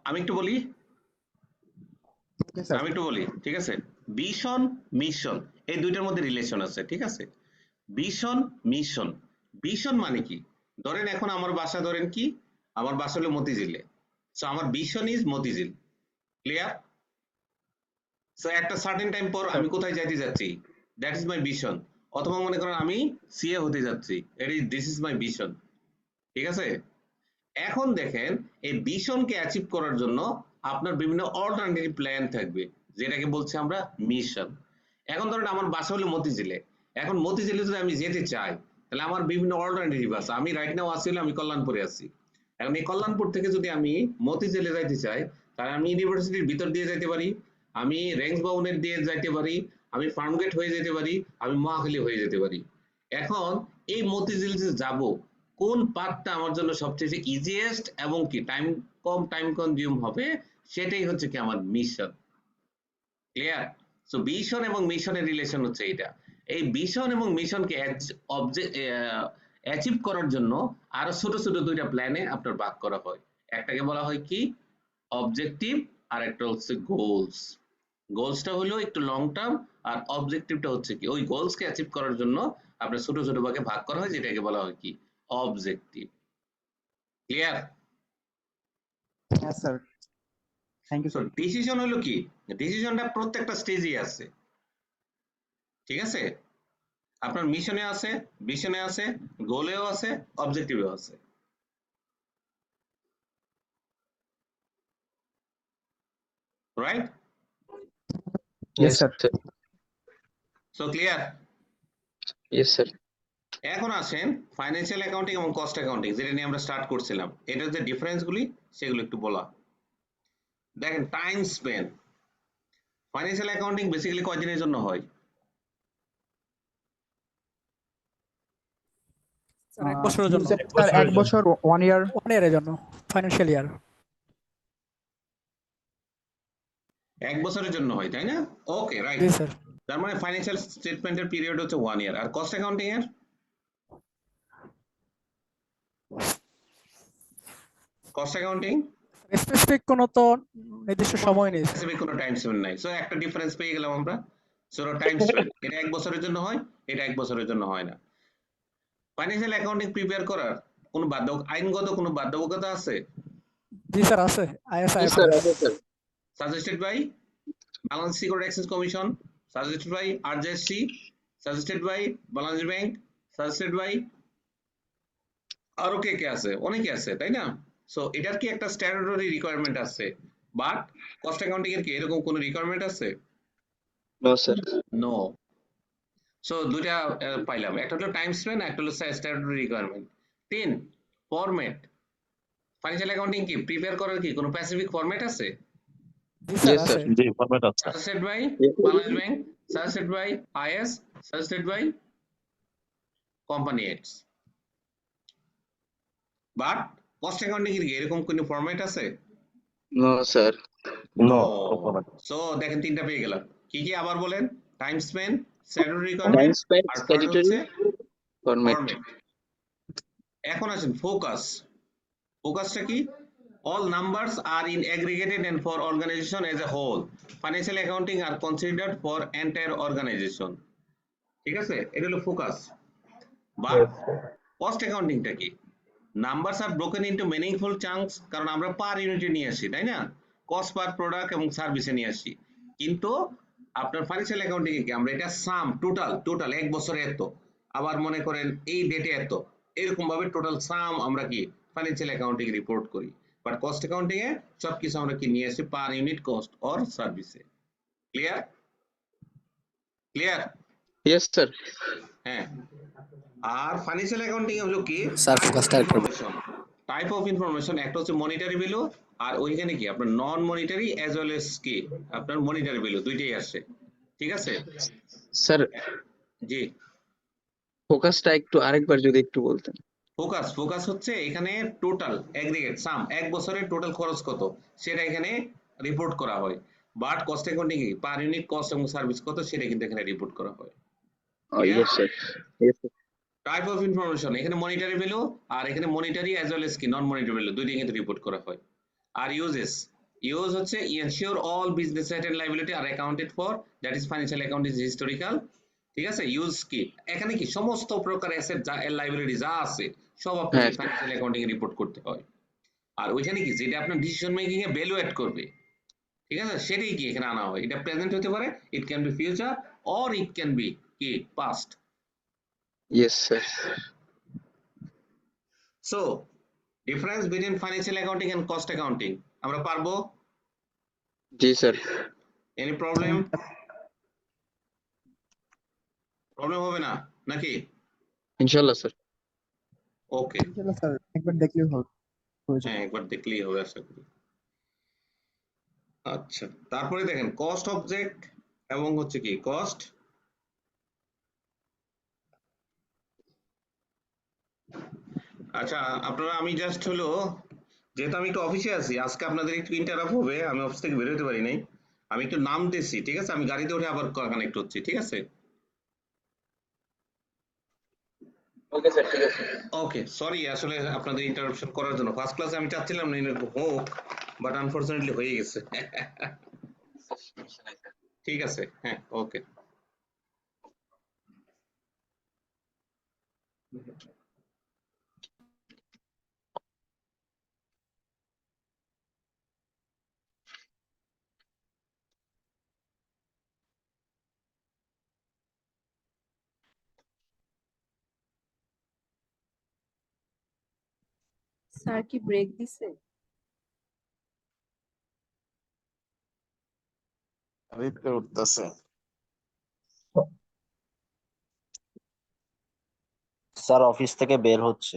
Speaker 1: আমি একটু বলি, ঠিক আছে। ভিশন মিশন এই দুইটার মধ্যে রিলেশন আছে, ঠিক আছে। ভিশন মিশন, ভিশন মানে কি, ধরেন এখন আমার বাসা ধরেন কি, আমার বাসা হলো মতিঝিলে, সো আমার vision is Motijheel, clear. So একটা সার্টেন টাইম পর আমি কোথায় যাইতে যাচ্ছি, দ্যাট ইজ মাই ভিশন। অথবা মনে করেন আমি সিএ হতে যাচ্ছি, দিস ইজ মাই ভিশন, ঠিক আছে। এখন দেখেন এই ভিশনকে অ্যাচিভ করার জন্য আপনার বিভিন্ন অল্টারনেটিভ প্ল্যান থাকবে, যেটাকে বলছি আমরা মিশন। এখন ধরেন আমার বাসা হলো মতিঝিলে, এখন মতিঝিলে যদি আমি যেতে চাই তাহলে আমার বিভিন্ন অল্টারনেটিভ আছে। আমি রাইট নাও আছি হলে আমি কল্যাণপুরে আছি, এখন এই কল্যাণপুর থেকে যদি আমি মতিঝিলে যাইতে চাই তাহলে আমি ইউনিভার্সিটির ভিতর দিয়ে যেতে পারি, আমি রেঞ্জ ভবনের দিয়ে যাইতে পারি, আমি ফার্মগেট হয়ে যেতে পারি, আমি মহাখালী হয়ে যেতে পারি। এখন এই মতিঝিল যে যাব, কোন পাথটা আমার জন্য সবচেয়ে ইজিয়েস্ট এবং কি টাইম কনজিউম হবে, সেটাই হচ্ছে কি আমার মিশন, ক্লিয়ার। সো ভিশন এবং মিশনের রিলেশন হচ্ছে এটা। এই ভিশন এবং মিশনকে অ্যাচিভ করার জন্য আরো ছোট ছোট দুইটা প্ল্যানে আপনার ভাগ করা হয়। একটাকে বলা হয় কি অবজেক্টিভ, আর একটা হচ্ছে গোলস। গোলসটা হলো একটু লং টার্ম, আর অবজেক্টিভটা হচ্ছে কি ওই গোলসকে অ্যাচিভ করার জন্য আপনার ছোট ছোট ভাগে ভাগ করা হয়, যেটাকে বলা হয় কি অবজেক্টিভ, ক্লিয়ার।
Speaker 4: হ্যাঁ sir, thank you
Speaker 1: so
Speaker 4: sir.
Speaker 1: Decision হলো কি, ডিসিশনটা প্রত্যেকটা স্টেজে আছে, ঠিক আছে। আপনার মিশনে আছে, ভিশনে আছে, গোলেও আছে, অবজেক্টিভেও আছে, right.
Speaker 4: Yes sir.
Speaker 1: So clear.
Speaker 7: Yes sir.
Speaker 1: এখন আসেন ফাইন্যান্সিয়াল অ্যাকাউন্টিং এবং কস্ট অ্যাকাউন্টিং, যেটা নিয়ে আমরা স্টার্ট করছিলাম, এটার যে ডিফারেন্সগুলি সেগুলো একটু বলা। দেখেন time spend, financial accounting basically কয়দিনের জন্য হয়?
Speaker 10: স্যার 1 বছরের জন্য,
Speaker 4: স্যার 1 বছর 1 ইয়ার
Speaker 10: 1 ইয়ারের জন্য, ফাইন্যান্সিয়াল ইয়ার।
Speaker 1: 1 বছরের জন্য হয়, তাই না? ওকে, রাইট।
Speaker 10: জি স্যার।
Speaker 1: তার মানে ফাইন্যান্সিয়াল স্টেটমেন্টের পিরিয়ড হচ্ছে 1 ইয়ার। আর কস্ট অ্যাকাউন্টিং এর কস্ট অ্যাকাউন্টিং
Speaker 10: স্পেসিফিক কোনো তো নির্দিষ্ট সময় নেই স্যার।
Speaker 1: স্পেসিফিক কোনো টাইম স্পেন নাই। সো একটা ডিফারেন্স পেয়ে গেলাম আমরা। সো টাইম স্পেন এটা 1 বছরের জন্য হয়, এটা 1 বছরের জন্য হয় না। ফাইন্যান্সিয়াল অ্যাকাউন্টিং প্রিপেয়ার করার কোনো আইনগত কোনো বাধ্যবাধকতা আছে?
Speaker 10: জি স্যার আছে, আইএস
Speaker 7: জি স্যার, আছে sir.
Speaker 1: Suggested by Bangladesh security exchange commission, suggested by RJSC, suggested by Bangladesh bank, suggested by আরো কে কে আছে, অনেকে আছে, তাই না? সো এটার কি একটা স্ট্যাটুটরি রিকোয়ারমেন্ট আছে, বাট কস্ট অ্যাকাউন্টিং এর কি এরকম কোনো রিকোয়ারমেন্ট আছে?
Speaker 7: No sir.
Speaker 1: নো। সো দুইটা পাইলাম, একটা হলো টাইম স্পেন, একটা হলো statutory requirement. 3 format, financial accounting কি প্রিপেয়ার করার কি কোনো স্পেসিফিক ফরম্যাট আছে?
Speaker 10: জি স্যার
Speaker 7: Yes,
Speaker 10: আছে।
Speaker 7: sir.
Speaker 2: জি ফরম্যাট আছে।
Speaker 1: Suggested by
Speaker 7: Yes.
Speaker 1: Bangladesh Bank, suggested by IS, suggested by Company X. But cost accounting এর কি এরকম কোনো ফরম্যাট আছে?
Speaker 7: No sir.
Speaker 2: No
Speaker 1: No.
Speaker 2: Format.
Speaker 1: So দেখেন তিনটা পেয়ে গেলাম। কি কি আবার বলেন? Time spent, statutory
Speaker 7: time
Speaker 1: requirement,
Speaker 7: spent,
Speaker 1: আর থার্ড
Speaker 7: স্ট্যাটুটরি,
Speaker 1: হচ্ছে
Speaker 7: ফরম্যাট।
Speaker 1: ফরম্যাট। এখন আসেন ফোকাস। ফোকাসটা কি? All numbers are in aggregated and for organization as a whole. Financial accounting are considered for entire organization. ঠিক আছে, এটা হলো ফোকাস। বাট কস্ট অ্যাকাউন্টিংটা কি? নাম্বারস আর ব্রোকেন ইনটু মিনিংফুল চাঙ্কস, কারণ আমরা পার ইউনিটে নিয়ে আসি, তাই না? কস্ট পার প্রোডাক্ট এবং সার্ভিসে নিয়ে আসি। কিন্তু আপনার ফাইন্যান্সিয়াল অ্যাকাউন্টিং এ কি আমরা এটা সাম টোটাল 1 বছরে এত, আবার মনে করেন এই ডেটে এত, এরকম ভাবে টোটাল সাম আমরা কি ফাইন্যান্সিয়াল অ্যাকাউন্টিং রিপোর্ট করি। বাট কস্ট অ্যাকাউন্টিং এ সবকিছু আমরা কি নিয়ে আসি পার ইউনিট কস্ট অর সার্ভিসে। ক্লিয়ার? ক্লিয়ার?
Speaker 7: Yes sir.
Speaker 1: হ্যাঁ। আর ফাইন্যান্সিয়াল অ্যাকাউন্টিং হলো কি
Speaker 3: স্যার ফোকাসটা একটু
Speaker 1: টাইপ অফ ইনফরমেশন, একটা হচ্ছে মনিটারি ভ্যালু, আর ওইখানে কি আপনার নন মনিটারি অ্যাজ ওয়েল এস কি আপনার মনিটারি ভ্যালু, দুইটাই আসে, ঠিক আছে।
Speaker 7: স্যার
Speaker 1: জি
Speaker 7: ফোকাসটা একটু আরেকবার যদি একটু বলতেন।
Speaker 1: ফোকাস হচ্ছে এখানে টোটাল এগ্রিগেট সাম এক বছরের টোটাল খরচ কত সেটা এখানে রিপোর্ট করা হয়। But cost accounting A per unit cost এবং সার্ভিস কত সেটা কিন্তু এখানে রিপোর্ট করা হয়।
Speaker 5: Yes sir, yes sir.
Speaker 1: Type of information এখানে মনিটারি ভ্যালু আর এখানে মনিটারি অ্যাজ ওয়েল এস কি নন মনিটারি ভ্যালু দুইটাই কিন্তু রিপোর্ট করা হয়। আর ইউজ হচ্ছে ensure all business right and liability are accounted for, that is financial account is historical. ঠিক আছে, ইউজ কি এখানে কি সমস্ত প্রকার অ্যাসেট যা লায়াবিলিটি যা আছে সব আপনাকে
Speaker 5: হ্যাঁ
Speaker 1: ফাইন্যান্সিয়াল অ্যাকাউন্টিং এ রিপোর্ট করতে হয়। আর ওইখানে কি যেটা আপনার decision making a value add করবে, ঠিক আছে, সেটাই কি এখানে আনা হয়। এটা প্রেজেন্ট হতে পারে, it can be future or it can be কি past.
Speaker 5: Yes sir.
Speaker 1: So difference between financial accounting and cost accounting আমরা পারবো?
Speaker 5: জি স্যার।
Speaker 1: Any problem? প্রবলেম হবে না নাকি?
Speaker 5: ইনশাল্লাহ স্যার।
Speaker 1: ওকে,
Speaker 4: ইনশাআল্লাহ স্যার, একবার দেখলেই হয়ে যাবে।
Speaker 1: হ্যাঁ একবার দেখলেই হবে আশা করি। আচ্ছা, তারপরে দেখেন কস্ট অবজেক্ট এবং হচ্ছে কি কস্ট। আচ্ছা আপনারা, আমি জাস্ট হলো যেহেতু আমি একটু অফিসে আছি আজকে আপনাদের একটু ইন্টারাপ্ট হবে, আমি অফিস থেকে বের হতে পারি নাই, আমি একটু নামতেছি, ঠিক আছে, আমি গাড়িতে উঠে আবার কানেক্ট হচ্ছি, ঠিক আছে?
Speaker 7: ওকে স্যার, ঠিক আছে।
Speaker 1: ওকে, সরি আসলে আপনাদের ইন্টারাপশন করার জন্য। ফার্স্ট ক্লাসে আমি চাচ্ছিলাম না এরকম হোক, বাট আনফরচুনেটলি হয়ে গেছে। ঠিক আছে, হ্যাঁ ওকে।
Speaker 8: স্যার কি ব্রেক দিছে?
Speaker 2: উঠতেছে।
Speaker 11: স্যার অফিস থেকে বের হচ্ছে।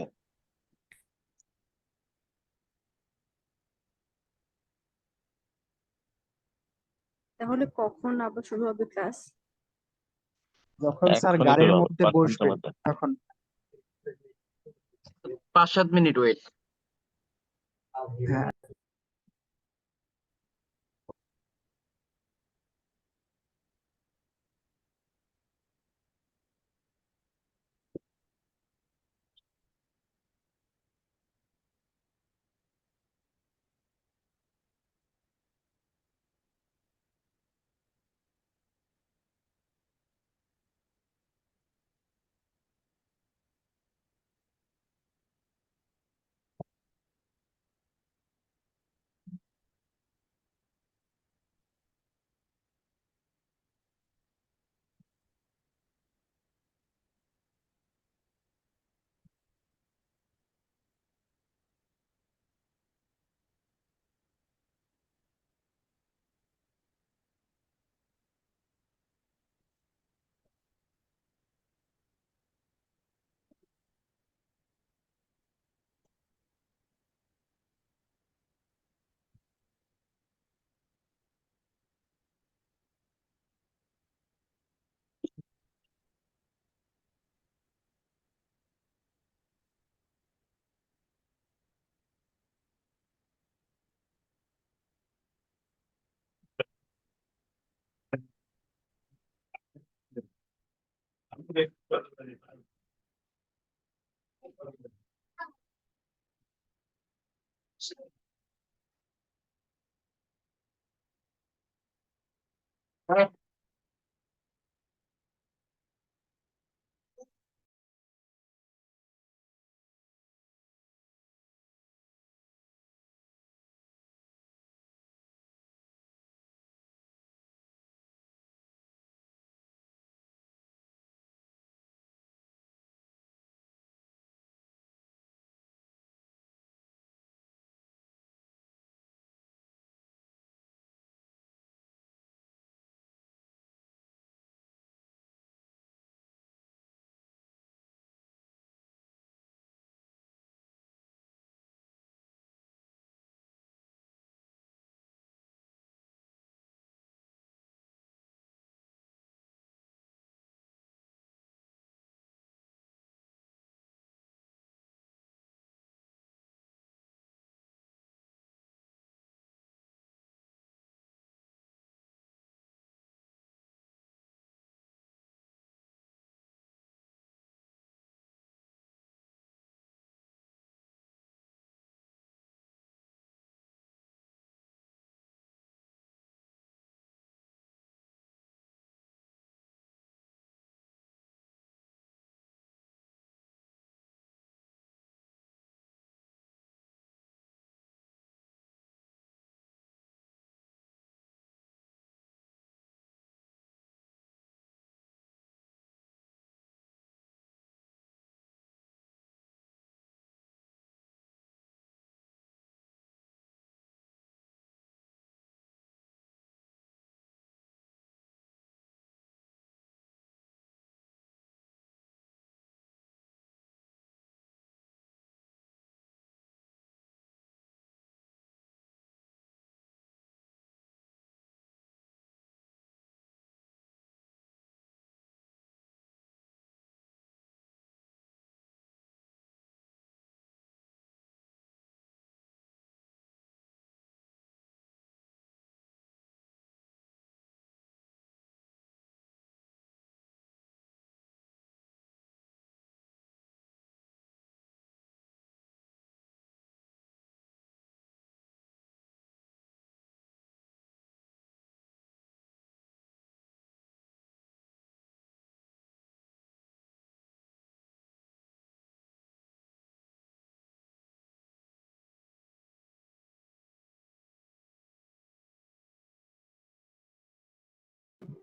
Speaker 8: তাহলে কখন আবার শুরু হবে ক্লাস?
Speaker 4: যখন স্যার
Speaker 11: এখনই
Speaker 4: গাড়ির
Speaker 11: শুরু হবে
Speaker 4: মধ্যে
Speaker 11: 5 মিনিটের
Speaker 4: বসবে
Speaker 11: মধ্যে।
Speaker 4: তখন।
Speaker 5: 5-7 মিনিট ওয়েট।
Speaker 4: হ্যাঁ।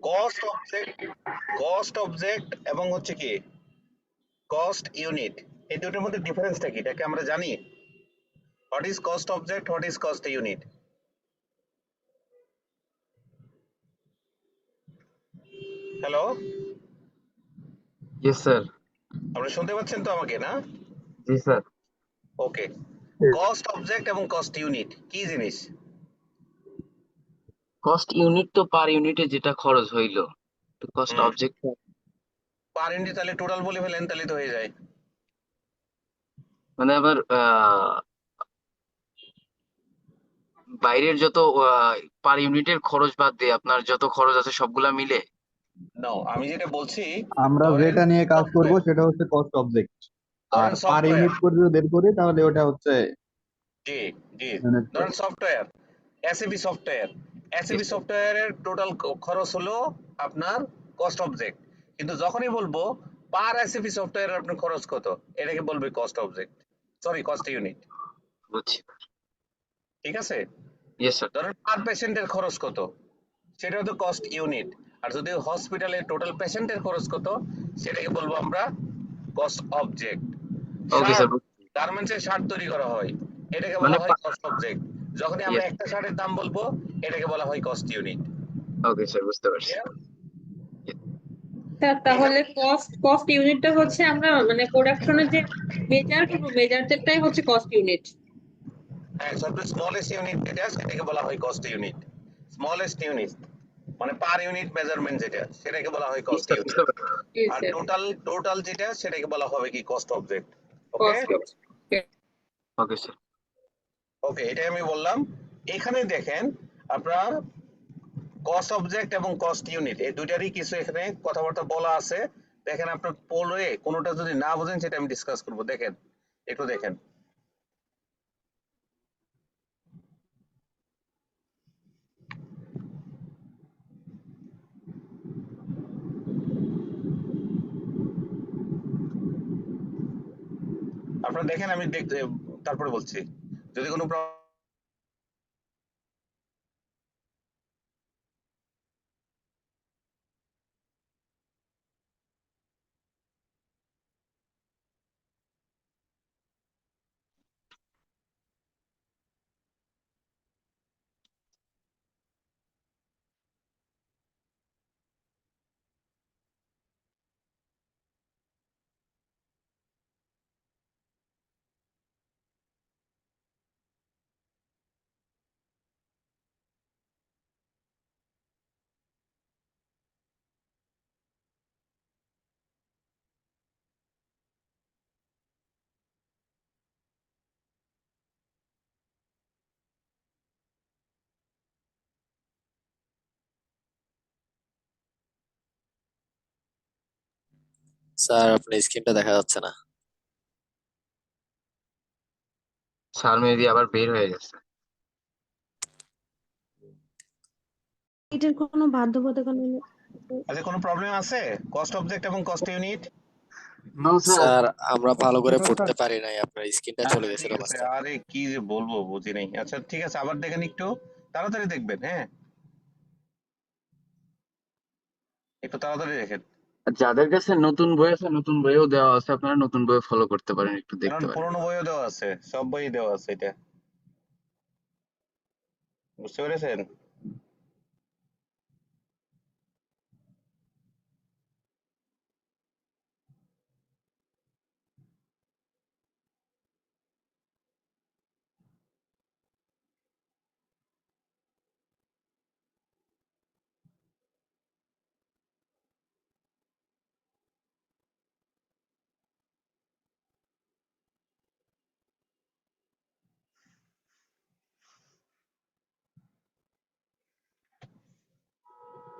Speaker 1: কস্ট অবজেক্ট এবং হচ্ছে কি কস্ট ইউনিট, এই দুটোর মধ্যে ডিফারেন্সটা কি এটাকে আমরা জানি? What is cost object, what is cost unit? Hello,
Speaker 7: yes sir.
Speaker 1: আপনি শুনতে পাচ্ছেন তো আমাকে, না?
Speaker 7: জি স্যার।
Speaker 1: ওকে, কস্ট অবজেক্ট এবং কস্ট ইউনিট কি জিনিস?
Speaker 7: কস্ট ইউনিট তো পার ইউনিটে যেটা খরচ হইলো, তো কস্ট অবজেক্ট
Speaker 1: পার ইউনিট তাহলে টোটাল বলে ফেলেন, তাহলে তো হয়ে যায়।
Speaker 7: মানে আবার বাইরের যত পার ইউনিটের খরচ বাদ দিয়ে আপনার যত খরচ আছে সবগুলা মিলে।
Speaker 1: নাও আমি যেটা বলছি,
Speaker 12: আমরা
Speaker 1: ধরেন
Speaker 12: যেটা নিয়ে কাজ করব
Speaker 1: software,
Speaker 12: সেটা হচ্ছে কস্ট অবজেক্ট, আর
Speaker 1: ধরেন
Speaker 12: পার
Speaker 1: সফটওয়্যার,
Speaker 12: ইউনিট করে যদি বের করি তাহলে ওটা হচ্ছে
Speaker 1: জি জি,
Speaker 12: ইউনিট
Speaker 1: ধরেন
Speaker 12: cost.
Speaker 1: Software, SAP software, SAP সফটওয়্যারের টোটাল খরচ হলো আপনার কস্ট অবজেক্ট, কিন্তু যখনই বলবো পার এসএপি সফটওয়্যারের আপনার খরচ কত, এটাকে বলবে cost object, sorry cost unit.
Speaker 7: বুঝছি।
Speaker 1: ঠিক আছে,
Speaker 7: ইয়েস স্যার।
Speaker 1: ধরেন পার পেশেন্টের খরচ কত, সেটা হতো কস্ট ইউনিট। আর যদি হসপিটালে টোটাল পেশেন্টের খরচ কত, সেটাকে বলবো আমরা কস্ট অবজেক্ট।
Speaker 7: ওকে
Speaker 1: শার্ট,
Speaker 7: স্যার।
Speaker 1: গার্মেন্টসের শার্ট তৈরি করা হয়, এটাকে
Speaker 7: মানে
Speaker 1: বলা হয় কস্ট অবজেক্ট। যখনই আমরা
Speaker 7: ইয়েস।
Speaker 1: একটা শার্টের দাম বলবো, এটাকে বলা হয় কস্ট ইউনিট।
Speaker 7: ওকে স্যার, বুঝতে পারছি।
Speaker 8: তাহলে কস্ট ইউনিটটা হচ্ছে আমরা মানে প্রোডাকশনের যে মেজার করবো, মেজারটাই হচ্ছে কস্ট ইউনিট।
Speaker 1: হ্যাঁ, সবচেয়ে স্মলেস্ট ইউনিট যেটা সেটাকে বলা হয় কস্ট ইউনিট। স্মলেস্ট ইউনিট মানে পার ইউনিট মেজারমেন্ট যেটা, সেটাকে বলা হয় কস্ট ইউনিট।
Speaker 7: বুঝতে পারছি।
Speaker 1: আর টোটাল যেটা, সেটাকে বলা হবে কি কস্ট অবজেক্ট। ওকে
Speaker 8: কস্ট
Speaker 7: ওকে স্যার।
Speaker 1: ওকে, এটাই আমি বললাম। এখানে দেখেন আপনার কস্ট অবজেক্ট এবং কস্ট ইউনিট এই দুইটারই কিছু এখানে কথাবার্তা বলা আছে। দেখেন আপনার পড়ে কোনোটা যদি না বোঝেন সেটা আমি ডিসকাস করব। দেখেন, একটু দেখেন। আপনারা দেখেন, আমি দেখতে তারপরে বলছি। যদি কোনো
Speaker 3: স্যার আপনার স্ক্রিনটা দেখা যাচ্ছে না।
Speaker 7: স্যার মেবি আবার বের হয়ে গেছে।
Speaker 8: এটার কোনো বাধ্যবাধকতা নেই।
Speaker 1: আচ্ছা, কোনো প্রবলেম আছে কস্ট অবজেক্ট এবং cost unit?
Speaker 7: No sir.
Speaker 3: Sir আমরা ভালো করে পড়তে পারি নাই, আপনার স্ক্রিনটা চলে গেছিল
Speaker 1: ঠিক আছে,
Speaker 3: মাঝখানে।
Speaker 1: আরে কি যে বলবো বুঝি নাই। আচ্ছা ঠিক আছে, আবার দেখেন, একটু তাড়াতাড়ি দেখবেন। হ্যাঁ, একটু তাড়াতাড়ি দেখেন,
Speaker 7: যাদের কাছে নতুন বই আছে, নতুন বইও দেওয়া আছে, আপনারা নতুন বই ফলো করতে পারেন, একটু
Speaker 1: কারণ
Speaker 7: দেখতে পারেন।
Speaker 1: পুরোনো বইও দেওয়া আছে, সব বই দেওয়া আছে, এটা বুঝতে পেরেছেন?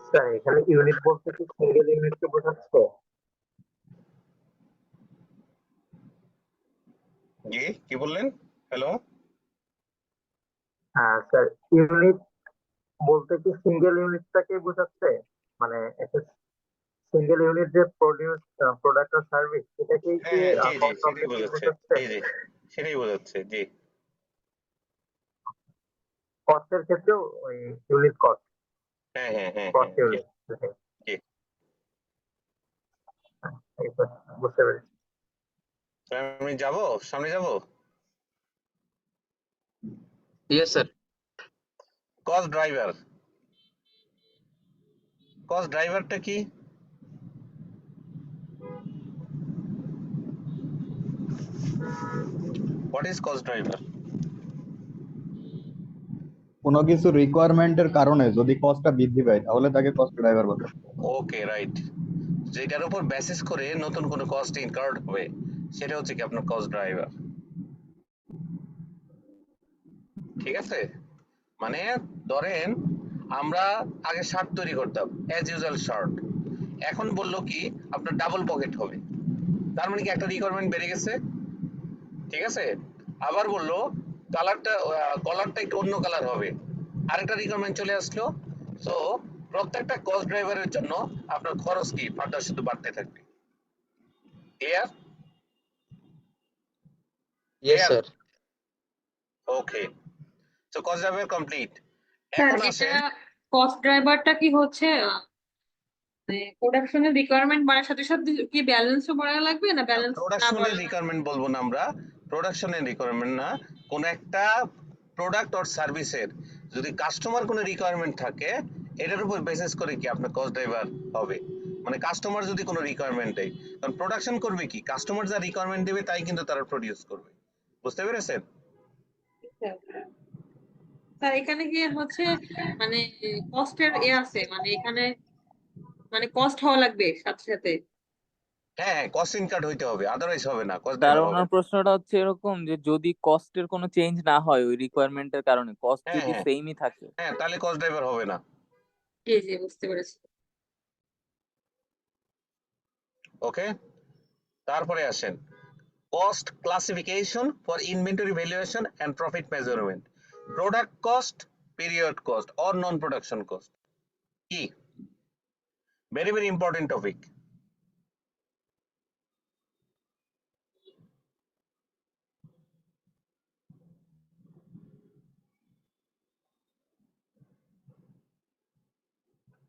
Speaker 13: স্যার এখানে ইউনিট বলতে কি সিঙ্গেল ইউনিটকে বোঝাচ্ছে?
Speaker 1: জি, কি বললেন? হ্যালো,
Speaker 13: হ্যাঁ স্যার, ইউনিট বলতে কি সিঙ্গেল ইউনিটটাকে বোঝাচ্ছে? মানে একটা সিঙ্গেল ইউনিট যে প্রডিউস প্রোডাক্ট আর সার্ভিস, এটাকেই কি
Speaker 1: হ্যাঁ হ্যাঁ, জি জি,
Speaker 13: কস্ট
Speaker 1: সেটাই
Speaker 13: অবজেক্ট
Speaker 1: বোঝাচ্ছে,
Speaker 13: বোঝাচ্ছে?
Speaker 1: জি জি, সেটাই বোঝাচ্ছে, জি।
Speaker 13: কস্টের ক্ষেত্রেও ওই ইউনিট কস্ট,
Speaker 1: হ্যাঁ হ্যাঁ হ্যাঁ হ্যাঁ,
Speaker 13: কস্ট
Speaker 1: জি
Speaker 13: ইউনিট।
Speaker 1: কি
Speaker 13: এই তো বুঝতে পেরেছি।
Speaker 1: আমি যাব সামনে যাব
Speaker 7: ইয়েস স্যার।
Speaker 1: কস্ট ড্রাইভারটা কি? What is cost driver?
Speaker 12: কোনো কিছু রিকোয়ারমেন্টের কারণে যদি কস্টটা বৃদ্ধি পায় তাহলে তাকে কস্ট ড্রাইভার বলে।
Speaker 1: ওকে, রাইট। যেটার উপর বেসিস করে নতুন কোনো কস্ট ইনকার্ড হবে সেটা হচ্ছে কি আপনার কস্ট ড্রাইভার। ঠিক আছে, মানে ধরেন আমরা আগে শার্ট তৈরি করতাম অ্যাজ ইউজুয়াল শার্ট, এখন বললো কি আপনার ডাবল পকেট হবে, তার মানে কি একটা রিকোয়ারমেন্ট বেড়ে গেছে। ঠিক আছে, আবার বললো কলারটা একটু অন্য কালার হবে, আরেকটা রিকোয়ারমেন্ট চলে আসলো। সো প্রত্যেকটা কস্ট ড্রাইভারের জন্য আপনার খরচ কি ফার্দার শুধু বাড়তে থাকবে। Clear?
Speaker 7: Yes
Speaker 1: clear?
Speaker 7: Sir.
Speaker 1: Okay, so cost driver complete.
Speaker 8: Sir
Speaker 1: এখন
Speaker 8: এটা
Speaker 1: আসেন
Speaker 8: কস্ট ড্রাইভারটা কি হচ্ছে প্রোডাকশনের রিকোয়ারমেন্ট বাড়ার সাথে সাথে কি ব্যালেন্সও বাড়া লাগবে না ব্যালেন্স না
Speaker 1: প্রোডাকশনের
Speaker 8: বাড়লে
Speaker 1: রিকোয়ারমেন্ট বলবো না আমরা, প্রোডাকশনের রিকোয়ারমেন্ট না, কোন একটা প্রোডাক্ট অর সার্ভিসের যদি কাস্টমার কোনো রিকোয়ারমেন্ট থাকে এটার উপর বেসিস করে কি আপনার কস্ট ড্রাইভার হবে। মানে কাস্টমার যদি কোনো রিকোয়ারমেন্ট দেয়, কারণ প্রোডাকশন করবে কি কাস্টমার যা রিকোয়ারমেন্ট দেবে তাই কিন্তু তারা প্রডিউস করবে। বুঝতে পেরেছেন?
Speaker 8: স্যার এখানে কি হচ্ছে মানে কস্টের আছে মানে এখানে মানে কস্ট হওয়া লাগবে সাথে সাথে।
Speaker 1: হ্যাঁ, কস্ট ইনকার্ড হইতে হবে, আদারওয়াইজ হবে না, কস্ট
Speaker 14: তার
Speaker 1: ড্রাইভার হবে
Speaker 14: ওনার
Speaker 1: না।
Speaker 14: প্রশ্নটা হচ্ছে এরকম যে যদি কস্টের কোনো চেঞ্জ না হয় ওই রিকোয়ারমেন্টের কারণে, কস্ট
Speaker 1: হ্যাঁ
Speaker 14: যদি
Speaker 1: হ্যাঁ
Speaker 14: সেমই থাকে।
Speaker 1: হ্যাঁ, তাহলে কস্ট ড্রাইভার হবে না।
Speaker 8: জি জি বুঝতে পেরেছি।
Speaker 1: ওকে, তারপরে আসেন cost classification for inventory valuation and profit measurement, product cost, period cost or non-production cost কি very very important topic.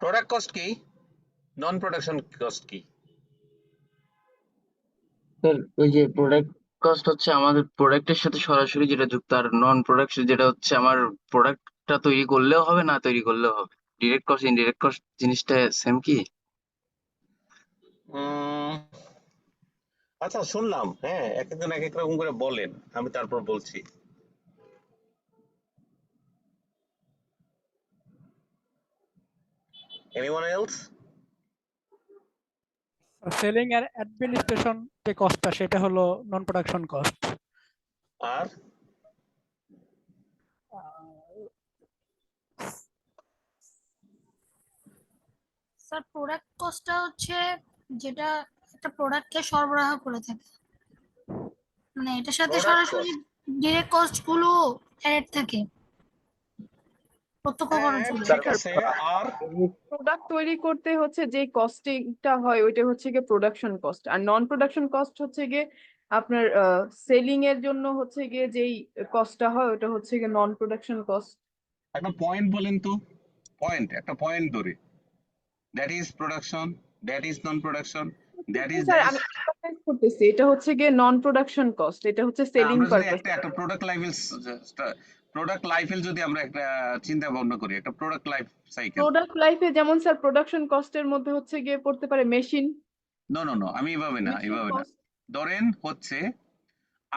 Speaker 1: product cost কি, non-production cost কি?
Speaker 7: স্যার ওই যে প্রোডাক্ট কস্ট হচ্ছে আমাদের প্রোডাক্টের সাথে সরাসরি যেটা যুক্ত, আর নন প্রোডাক্ট যেটা হচ্ছে আমার প্রোডাক্টটা তৈরি করলেও হবে না তৈরি করলেও হবে। ডিরেক্ট কস্ট ইনডিরেক্ট কস্ট জিনিসটা সেম কি?
Speaker 1: আচ্ছা শুনলাম, হ্যাঁ এক একজন এক এক রকম করে বলেন, আমি তারপর বলছি। anyone else?
Speaker 10: সেলিং এর অ্যাডমিনিস্ট্রেশন যে কস্টটা সেটা হলো নন প্রোডাকশন কস্ট।
Speaker 1: আর
Speaker 15: স্যার প্রোডাক্ট কস্টটা হচ্ছে যেটা একটা প্রোডাক্টকে সরবরাহ করে থাকে, মানে এটার সাথে
Speaker 1: প্রোডাক্ট
Speaker 15: সরাসরি
Speaker 1: কস্ট,
Speaker 15: ডিরেক্ট কস্ট গুলো অ্যাড থাকে, প্রত্যক্ষ খরচ গুলো।
Speaker 1: ঠিক আছে। আর
Speaker 16: প্রোডাক্ট তৈরি করতে হচ্ছে যে কস্টিংটা হয় ওইটা হচ্ছে গিয়ে প্রোডাকশন কস্ট, আর নন প্রোডাকশন কস্ট হচ্ছে গিয়ে আপনার সেলিং এর জন্য হচ্ছে গিয়ে যেই কস্টটা হয় ওটা হচ্ছে গিয়ে নন প্রোডাকশন কস্ট।
Speaker 1: একটা পয়েন্ট বলেন তো, একটা পয়েন্ট ধরে, that is production, that is non-production, that is
Speaker 16: sir
Speaker 1: this.
Speaker 16: আমি emphasize করতেছি এটা হচ্ছে গিয়ে নন প্রোডাকশন কস্ট, এটা হচ্ছে সেলিং
Speaker 1: আমরা যদি
Speaker 16: পারপাস।
Speaker 1: একটা প্রোডাক্ট লাইফের যদি আমরা একটা চিন্তা ভাবনা করি, একটা প্রোডাক্ট লাইফ সাইকেল।
Speaker 16: প্রোডাক্ট লাইফে যেমন স্যার প্রোডাকশন কস্টের মধ্যে হচ্ছে গিয়ে পড়তে পারে মেশিন।
Speaker 1: নো আমি এভাবে না ধরেন হচ্ছে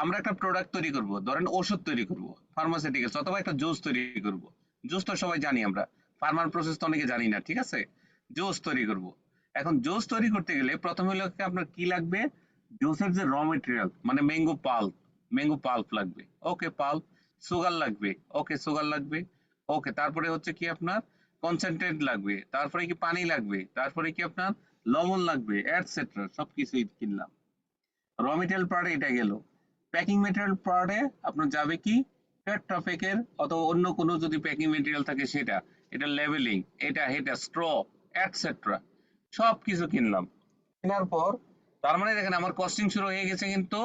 Speaker 1: আমরা একটা প্রোডাক্ট তৈরি করব, ধরেন ওষুধ তৈরি করব, ফার্মাসিউটিক্যালস অথবা একটা জুস তৈরি করব। জুস তো সবাই জানি আমরা, ফার্মার প্রসেস তো অনেকে জানি না, ঠিক আছে। জুস তৈরি করব, এখন জুস তৈরি করতে গেলে প্রথমে হলো আপনার কি লাগবে, জুসের যে র মেটেরিয়াল মানে ম্যাঙ্গো পাল্প লাগবে, ওকে পাল্প। সুগার লাগবে, ওকে সুগার লাগবে, ওকে। তারপরে হচ্ছে কি আপনার কনসেন্ট্রেট লাগবে, তারপরে কি পানি লাগবে, তারপরে কি আপনার লবণ লাগবে, এটসেট্রা সবকিছুই কিনলাম। র মেটেরিয়াল পার্টে এটা গেল। প্যাকিং মেটেরিয়াল পার্টে আপনার যাবে কি ট্রাফিকের অথবা অন্য কোনো যদি প্যাকিং মেটেরিয়াল থাকে সেটা, এটা লেবেলিং, এটা স্ট্র এটসেট্রা সবকিছু কিনলাম। কেনার পর তার মানে দেখেন আমার কস্টিং শুরু হয়ে গেছে, কিন্তু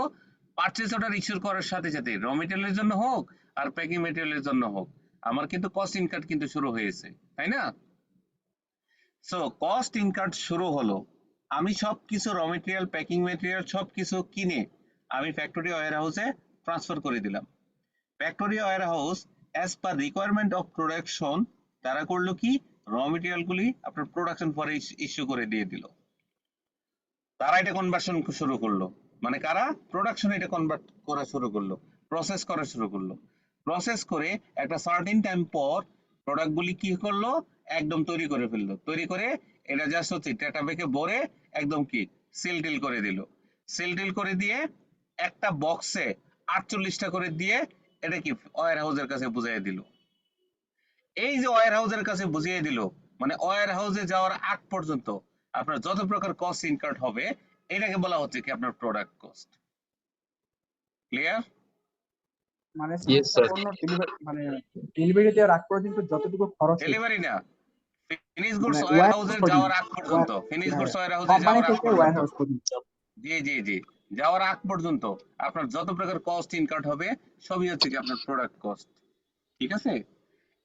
Speaker 1: পারচেজ অর্ডার ইস্যু করার সাথে সাথে র মেটেরিয়ালের জন্য হোক আর প্যাকিং মেটেরিয়ালের জন্য হোক আমার কিন্তু কস্ট ইনকাট কিন্তু শুরু হয়েছে, তাই না? সো কস্ট ইনকার শুরু হলো, আমি সবকিছু র মেটেরিয়াল, প্যাকিং মেটেরিয়াল সবকিছু কিনে আমি ফ্যাক্টরি ওয়্যার হাউসে ট্রান্সফার করে দিলাম। Factory warehouse as per requirement of production তারা করলো কি, র মেটেরিয়াল গুলি আপনার প্রোডাকশন পরে ইস্যু করে দিয়ে দিল। তারা এটা কনভার্সন শুরু করলো, মানে কারা, প্রোডাকশন এটা কনভার্ট করা শুরু করলো, প্রসেস করা শুরু করলো। প্রসেস করে একটা সার্টেন টাইম পর প্রোডাক্টগুলি কি করলো, একদম তৈরি করে ফেললো। তৈরি করে এটা জাস্ট হচ্ছে ডেটাবেকে ভরে একদম কি সিল টিল করে দিল। সিল টিল করে দিয়ে একটা বক্সে 48টা করে দিয়ে এটা কি ওয়্যার হাউসের কাছে বুঝিয়ে দিল। এই যে ওয়্যার হাউসের কাছে বুঝিয়ে দিল, মানে ওয়্যার হাউসে যাওয়ার আগ পর্যন্ত আপনার যত প্রকার কস্ট ইনকার্ড হবে এটাকে বলা হচ্ছে কি আপনার প্রোডাক্ট কস্ট। ক্লিয়ার?
Speaker 4: মানে
Speaker 7: Yes, sir.
Speaker 4: পণ্য মানে ডেলিভারি দেওয়ার আগ পর্যন্ত যতটুকু খরচ হয়েছে,
Speaker 1: ডেলিভারি না, ফিনিশ গুডস
Speaker 4: মানে
Speaker 1: ওয়্যার
Speaker 4: warehouse
Speaker 1: হাউসে
Speaker 4: পর্যন্ত,
Speaker 1: যাওয়ার আগ পর্যন্ত, ফিনিশ গুডস ওয়্যার হাউসে
Speaker 4: কোম্পানি
Speaker 1: যাওয়ার আগ
Speaker 4: থেকে ওয়্যার
Speaker 1: পর্যন্ত,
Speaker 4: হাউস পর্যন্ত।
Speaker 1: জি যাওয়ার আগ পর্যন্ত আপনার যত প্রকার কস্ট ইনকার্ড হবে সবই হচ্ছে কি আপনার প্রোডাক্ট কস্ট। ঠিক আছে?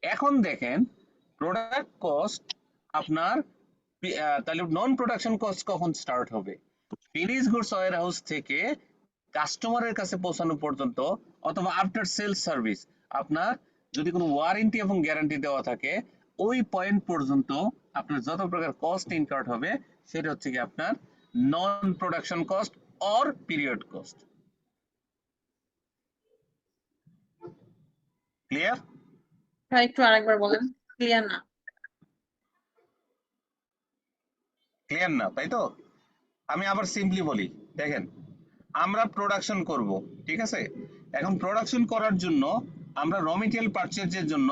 Speaker 1: এখন দেখেন প্রোডাক্ট কস্ট আপনার তাহলে নন প্রোডাকশন কস্ট কখন স্টার্ট হবে? ফিনিশ গুডস ওয়্যার হাউস থেকে কাস্টমারের কাছে পৌঁছানো পর্যন্ত অথবা আফটার সেল সার্ভিস, আপনার যদি কোনো ওয়ারেন্টি এবং গ্যারান্টি দেওয়া থাকে ওই পয়েন্ট পর্যন্ত আপনার যত প্রকার কস্ট ইনকার্ড হবে সেটা হচ্ছে কি আপনার non production cost or period cost. Clear?
Speaker 8: Sir একটু আরেকবার বলেন, ক্লিয়ার না।
Speaker 1: ক্লিয়ার না, তাই তো? আমি আবার সিম্পলি বলি, দেখেন আমরা প্রোডাকশন করব, ঠিক আছে? এখন প্রোডাকশন করার জন্য আমরা র মেটেরিয়াল পারচেজের জন্য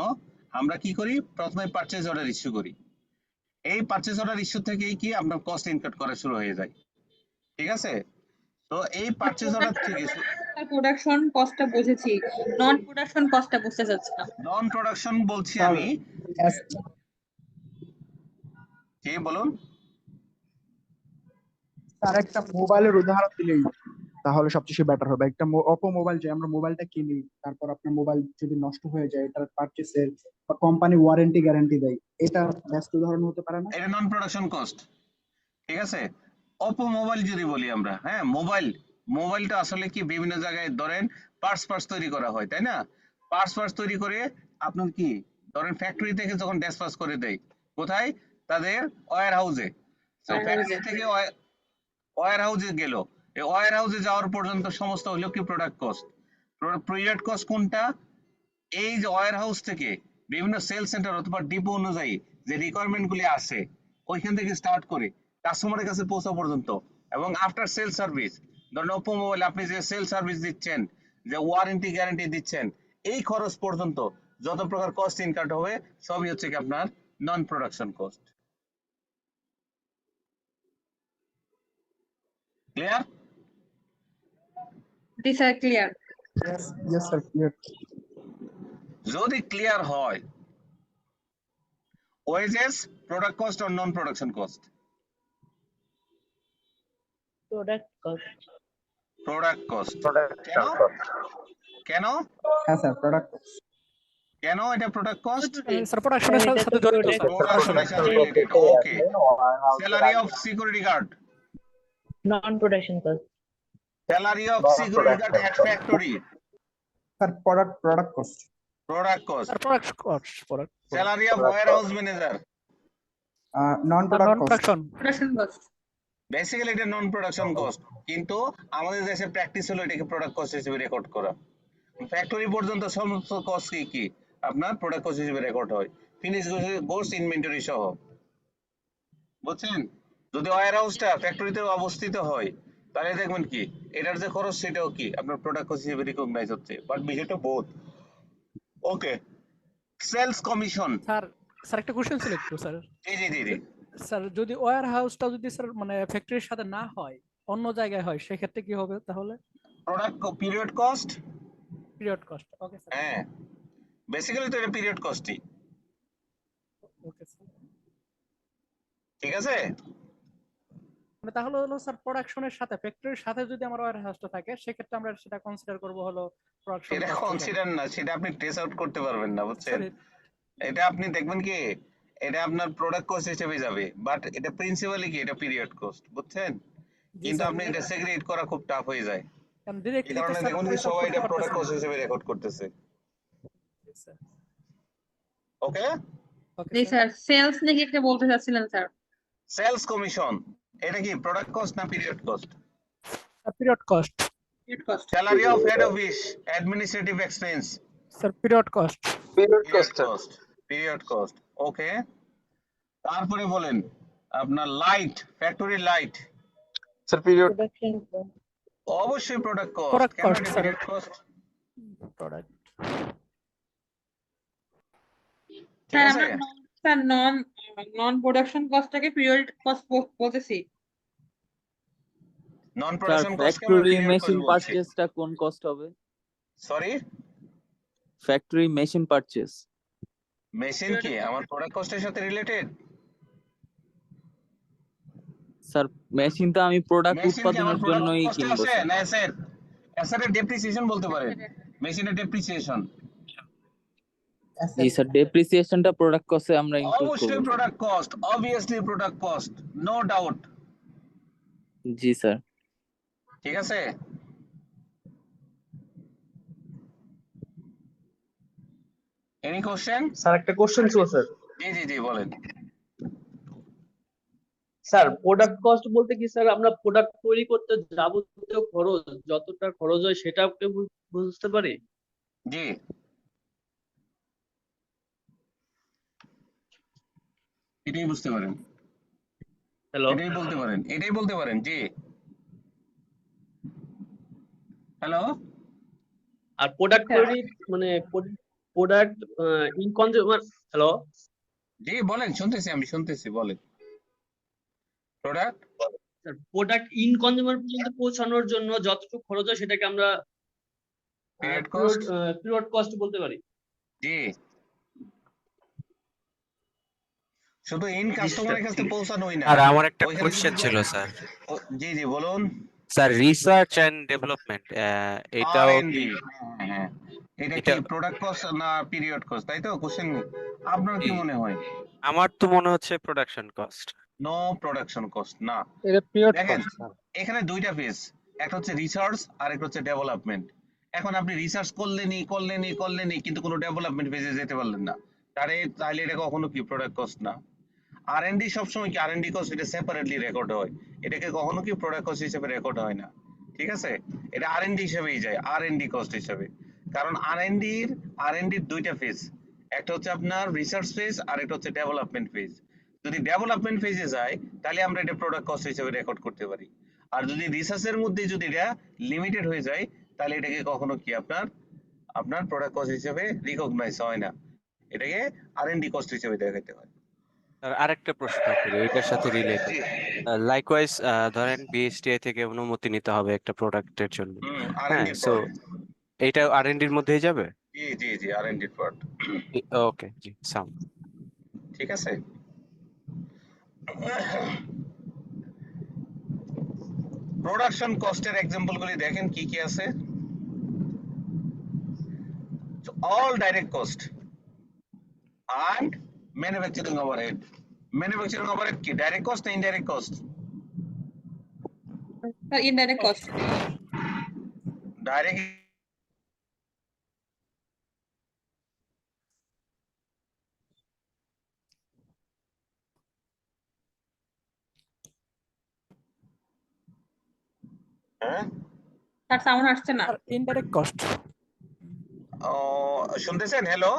Speaker 1: আমরা কি করি, প্রথমে পারচেজ অর্ডার ইস্যু করি। এই পারচেজ অর্ডার ইস্যু থেকেই কি আপনার কস্ট ইনকার্ড করা শুরু হয়ে যায়। ঠিক আছে? তো এই পারচেজ অর্ডার থেকে
Speaker 8: প্রোডাকশন কস্টটা বুঝেছি, নন প্রোডাকশন কস্টটা বুঝতে চাচ্ছিলাম।
Speaker 1: নন প্রোডাকশন বলছি
Speaker 4: স্যার,
Speaker 1: আমি, জি বলুন।
Speaker 4: স্যার একটা মোবাইলের উদাহরণ দিলেই তাহলে সবচেয়ে বেটার হবে। একটা অপো মোবাইল, যে আমরা মোবাইলটা কিনি, তারপর আপনার মোবাইল যদি নষ্ট হয়ে যায়, এটার পারচেসের বা কোম্পানি ওয়ারেন্টি গ্যারান্টি দেয়, এটা বেস্ট উদাহরণ হতে পারে না?
Speaker 1: এটা নন প্রোডাকশন কস্ট। ঠিক আছে? অপো মোবাইল যদি বলি আমরা, হ্যাঁ মোবাইলটা আসলে কি বিভিন্ন জায়গায় ধরেন পার্টস তৈরি করা হয়, তাই না? পার্টস তৈরি করে আপনার কি ধরেন ফ্যাক্টরি থেকে যখন ডিসপ্যাচ করে দেয় কোথায়, তাদের ওয়্যার হাউসে। তো ফ্যাক্টরি থেকে ওয়্যার হাউসে গেল, এই ওয়্যার হাউসে যাওয়ার পর্যন্ত সমস্ত হলো কি প্রোডাক্ট কস্ট। পিরিয়ড কস্ট কোনটা? এই যে ওয়্যার হাউস থেকে বিভিন্ন সেল সেন্টার অথবা ডিপো অনুযায়ী যে রিকোয়ারমেন্ট গুলি আসে ওইখান থেকে স্টার্ট করে কাস্টমারের কাছে পৌঁছা পর্যন্ত, এবং আফটার সেল সার্ভিস, ধরেন অপো মোবাইল আপনি যে সেল সার্ভিস দিচ্ছেন, যে ওয়ারেন্টি গ্যারান্টি দিচ্ছেন, এই খরচ পর্যন্ত যত প্রকার কস্ট ইনকার্ড হবে সবই হচ্ছে কি আপনার নন প্রোডাকশন কস্ট। ক্লিয়ার?
Speaker 8: জি sir clear.
Speaker 4: Yes sir, clear.
Speaker 1: যদি ক্লিয়ার হয়, wages product cost or non production cost?
Speaker 17: Product cost.
Speaker 1: Product cost. কেন?
Speaker 4: হ্যাঁ স্যার, প্রোডাক্ট
Speaker 1: কেন এটা প্রোডাক্ট কস্ট?
Speaker 10: স্যার প্রোডাকশনের সাথে জড়িত স্যার।
Speaker 1: প্রোডাকশনের সাথে related. Okay. Salary of security guard.
Speaker 17: Non production cost.
Speaker 1: Salary of security guard at factory.
Speaker 4: Sir product cost.
Speaker 1: Product cost.
Speaker 10: Sir product cost.
Speaker 1: Salary of warehouse manager.
Speaker 4: Non
Speaker 10: production.
Speaker 8: Production cost.
Speaker 1: Basically এটা non production cost, কিন্তু আমাদের দেশে practice হলো এটাকে product cost হিসেবে record করা। Factory পর্যন্ত সমস্ত কস্ট কি আপনার প্রোডাক্ট কস্ট হিসেবে রেকর্ড হয়, ফিনিশ গুডস ইনভেন্টরি সহ। বুঝছেন? যদি ওয়্যার হাউসটা ফ্যাক্টরিতে অবস্থিত হয় তাহলে দেখবেন কি এটার যে খরচ সেটাও কি আপনার প্রোডাক্ট কস্ট হিসেবে রিকগনাইজ হচ্ছে, বাট বিষয়টা both. Okay. Sales commission.
Speaker 10: Sir একটা কোশ্চেন ছিল একটু স্যার।
Speaker 1: জি
Speaker 10: স্যার যদি ওয়্যার হাউসটা যদি স্যার মানে ফ্যাক্টরির সাথে না হয়, অন্য জায়গায় হয়, সেক্ষেত্রে কি হবে তাহলে?
Speaker 1: Product period cost.
Speaker 10: Period cost. Okay sir.
Speaker 1: হ্যাঁ, বেসিক্যালি তো এটা পিরিয়ড কস্টই।
Speaker 10: ওকে স্যার।
Speaker 1: ঠিক আছে?
Speaker 10: মানে তাহলে হলো স্যার প্রোডাকশনের সাথে, ফ্যাক্টরির সাথে যদি আমার ওয়্যার হাউসটা থাকে, সেক্ষেত্রে আমরা সেটা কনসিডার করব হলো প্রোডাকশন।
Speaker 1: সেটা কনসিডার না, সেটা আপনি ট্রেস আউট করতে পারবেন না, বুঝছেন? এটা আপনি দেখবেন কি এটা আপনার প্রোডাক্ট কস্ট হিসেবে যাবে, বাট এটা প্রিন্সিপালি কি, এটা পিরিয়ড কস্ট, বুঝছেন?
Speaker 10: জি
Speaker 1: কিন্তু
Speaker 10: স্যার
Speaker 1: আপনি এটা সেগ্রিগেট করা খুব টাফ হয়ে যায়, এই
Speaker 10: ডিরেক্টলি তো
Speaker 1: কারণে
Speaker 10: স্যার
Speaker 1: দেখুন যে
Speaker 10: পয়েন্ট আউট
Speaker 1: সবাই
Speaker 10: করতে
Speaker 1: এটা
Speaker 10: পারতেছি
Speaker 1: প্রোডাক্ট
Speaker 10: না।
Speaker 1: কস্ট হিসেবে রেকর্ড করতেছে।
Speaker 10: জি স্যার
Speaker 1: ওকে,
Speaker 10: ওকে
Speaker 8: জি
Speaker 10: স্যার
Speaker 8: স্যার, সেলস নাকি একটা বলতে চাচ্ছিলেন স্যার?
Speaker 1: সেলস কমিশন এটা কি প্রোডাক্ট কস্ট না period cost?
Speaker 10: Period cost
Speaker 8: period cost.
Speaker 1: Salary of head office, administrative expense,
Speaker 10: sir period cost
Speaker 5: period
Speaker 1: period
Speaker 5: cost
Speaker 1: cost, period cost. Okay, তারপরে বলেন আপনার light, factory light,
Speaker 5: sir period
Speaker 17: production
Speaker 1: অবশ্যই product cost,
Speaker 10: product
Speaker 1: কেন
Speaker 10: cost
Speaker 1: এটা
Speaker 10: sir
Speaker 1: period cost?
Speaker 10: Product
Speaker 1: ঠিক
Speaker 8: sir
Speaker 1: আছে,
Speaker 8: আমরা sir non production কস্টটাকে period cost বলতেছি।
Speaker 1: নন
Speaker 14: স্যার
Speaker 1: প্রোডাকশন কস্ট আমরা
Speaker 14: ফ্যাক্টরি
Speaker 1: পিরিয়ড
Speaker 14: মেশিন
Speaker 1: কস্ট বলছি।
Speaker 14: পারচেজটা কোন কস্ট হবে?
Speaker 1: Sorry,
Speaker 14: factory machine purchase
Speaker 1: machine কি আমার প্রোডাক্ট কস্টের সাথে রিলেটেড?
Speaker 14: স্যার মেশিন তো আমি প্রোডাক্ট
Speaker 1: মেশিন কি আমার
Speaker 14: উৎপাদনের
Speaker 1: প্রোডাক্ট
Speaker 14: জন্যই
Speaker 1: কস্টে
Speaker 14: কিনবো
Speaker 1: আসে
Speaker 14: স্যার।
Speaker 1: না অ্যাসেট? অ্যাসেটের ডেপ্রিসিয়েশন বলতে পারেন, মেশিনের ডেপ্রিসিয়েশন।
Speaker 14: জি স্যার ডেপ্রিসিয়েশনটা প্রোডাক্ট কস্টে আমরা ইনক্লুড
Speaker 1: অবশ্যই
Speaker 14: করব sir.
Speaker 1: Product cost, obviously product cost, no doubt.
Speaker 14: জি স্যার
Speaker 1: ঠিক আছে, এনি কোশ্চেন?
Speaker 18: স্যার একটা কোশ্চেন ছিল স্যার।
Speaker 1: জি জি জি বলেন।
Speaker 18: স্যার প্রোডাক্ট কস্ট বলতে কি স্যার আমরা প্রোডাক্ট তৈরি করতে যাবতীয় খরচ যতটা খরচ হয় সেটাকে বুঝতে পারি?
Speaker 1: জি, এটাই বুঝতে পারেন,
Speaker 18: হ্যালো
Speaker 1: এটাই বলতে পারেন, এটাই বলতে পারেন। জি, হ্যালো,
Speaker 18: আর প্রোডাক্ট তৈরি মানে প্রোডাক্ট ইন কনজিউমার হ্যালো
Speaker 1: জি বলেন, শুনতেছি, আমি শুনতেছি, বলেন। Product
Speaker 18: sir product in consumer পর্যন্ত পৌঁছানোর জন্য যতটুকু খরচ হয় সেটাকে আমরা
Speaker 1: পিরিয়ড কস্ট,
Speaker 18: পিরিয়ড কস্ট বলতে পারি।
Speaker 1: জি, শুধু ইন কাস্টমারের কাছে পৌঁছানোই না,
Speaker 19: আর আমার একটা
Speaker 1: ওইখানে
Speaker 19: কোশ্চেন
Speaker 1: যদি
Speaker 19: ছিল স্যার।
Speaker 1: জি জি বলুন।
Speaker 19: স্যার রিসার্চ এন্ড ডেভেলপমেন্ট এটাও
Speaker 1: R&D,
Speaker 19: কি
Speaker 1: হ্যাঁ, এটা কি
Speaker 19: এটা
Speaker 1: প্রোডাক্ট কস্ট না পিরিয়ড কস্ট, তাই তো কোশ্চেন? আপনার কি
Speaker 19: জি,
Speaker 1: মনে হয়?
Speaker 19: আমার তো মনে হচ্ছে production cost.
Speaker 1: No production cost না।
Speaker 12: এটা পিরিয়ড
Speaker 1: দেখেন
Speaker 12: কস্ট স্যার।
Speaker 1: এখানে দুইটা ফেজ, একটা হচ্ছে রিসার্চ আর একটা হচ্ছে ডেভেলপমেন্ট। এখন আপনি রিসার্চ করলেনই কিন্তু কোনো ডেভেলপমেন্ট ফেজে যেতে পারলেন না, তাহলে এটা কখনো কি প্রোডাক্ট কস্ট না। আর&ডি সবসময় কি আর&ডি কস্ট এটা সেপারেটলি রেকর্ড হয়, এটাকে কখনো কি প্রোডাক্ট কস্ট হিসেবে রেকর্ড হয় না। ঠিক আছে, এটা আর&ডি হিসেবেই যায়, আর&ডি কস্ট হিসেবে। কারণ আর&ডির দুইটা ফেজ, একটা হচ্ছে আপনার রিসার্চ ফেজ আর একটা হচ্ছে ডেভেলপমেন্ট ফেজ। যদি ডেভেলপমেন্ট ফেজে যায় তাহলে আমরা এটা প্রোডাক্ট কস্ট হিসেবে রেকর্ড করতে পারি, আর যদি রিসার্চের মধ্যে যদি এটা লিমিটেড হয়ে যায় তাহলে এটাকে কখনো কি আপনার প্রোডাক্ট কস্ট হিসেবে রিকগনাইজ হয় না, এটাকে আর&ডি কস্ট হিসেবে দেখাতে হয়।
Speaker 19: আর আরেকটা প্রশ্ন করি এটার সাথে রিলেটেড। লাইকওয়াইজ ধরেন বিএসটিআই থেকে অনুমতি নিতে হবে একটা প্রোডাক্টের জন্য, হ্যাঁ,
Speaker 1: আর&ডি
Speaker 19: সো
Speaker 1: পার্ট,
Speaker 19: এটা আর&ডির মধ্যেই যাবে?
Speaker 1: জি জি জি আর&ডি পার্ট।
Speaker 19: ওকে, জি সাউন্ড।
Speaker 1: ঠিক আছে, প্রোডাকশন কস্টের এক্সাম্পল গুলি দেখেন কি কি আছে। All direct cost and manufacturing overhead. Manufacturing overhead কি ডাইরেক্ট কস্ট না indirect cost?
Speaker 8: Indirect cost.
Speaker 1: Direct হ্যাঁ,
Speaker 8: তার সাউন্ড আসছে না।
Speaker 10: ইনডাইরেক্ট কস্ট
Speaker 1: ও শুনতেছেন? হ্যালো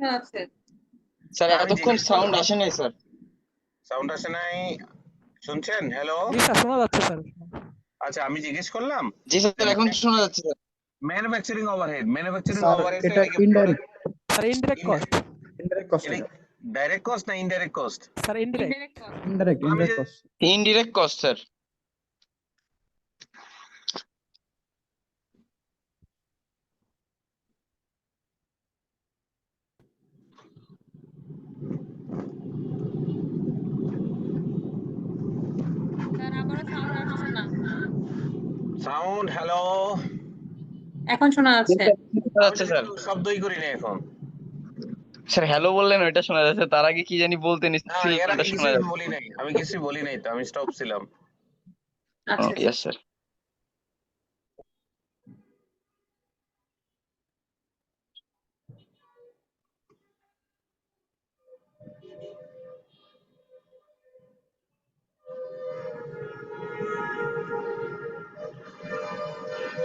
Speaker 8: হ্যাঁ আছে।
Speaker 5: স্যার এতক্ষণ সাউন্ড আসে নাই স্যার।
Speaker 1: সাউন্ড আসে নাই, শুনছেন? হ্যালো,
Speaker 10: জি স্যার শোনা যাচ্ছে স্যার।
Speaker 1: আচ্ছা আমি জিজ্ঞেস করলাম।
Speaker 5: জি স্যার এখন শোনা যাচ্ছে sir.
Speaker 1: Manufacturing overhead, manufacturing
Speaker 4: sir
Speaker 1: overhead
Speaker 4: এটা indirect
Speaker 10: sir indirect cost
Speaker 4: cost
Speaker 1: direct cost না indirect cost?
Speaker 10: Sir indirect
Speaker 4: indirect cost
Speaker 5: indirect cost sir.
Speaker 8: Sir আবারও সাউন্ড আসছে না।
Speaker 1: সাউন্ড হ্যালো,
Speaker 8: এখন শোনা যাচ্ছে।
Speaker 5: শোনা যাচ্ছে স্যার।
Speaker 1: শব্দই করি না এখন।
Speaker 5: স্যার হ্যালো বললেন ওইটা শোনা যাচ্ছে, তার আগে কি জানি বলতে
Speaker 1: না
Speaker 5: নিচ্ছিল
Speaker 1: এর আগে
Speaker 5: ওটা শোনা
Speaker 1: কিছুই
Speaker 5: যাচ্ছে।
Speaker 1: বলি নাই, আমি কিছুই বলি নাই তো, আমি স্টপ ছিলাম।
Speaker 8: আচ্ছা
Speaker 5: ইয়েস স্যার।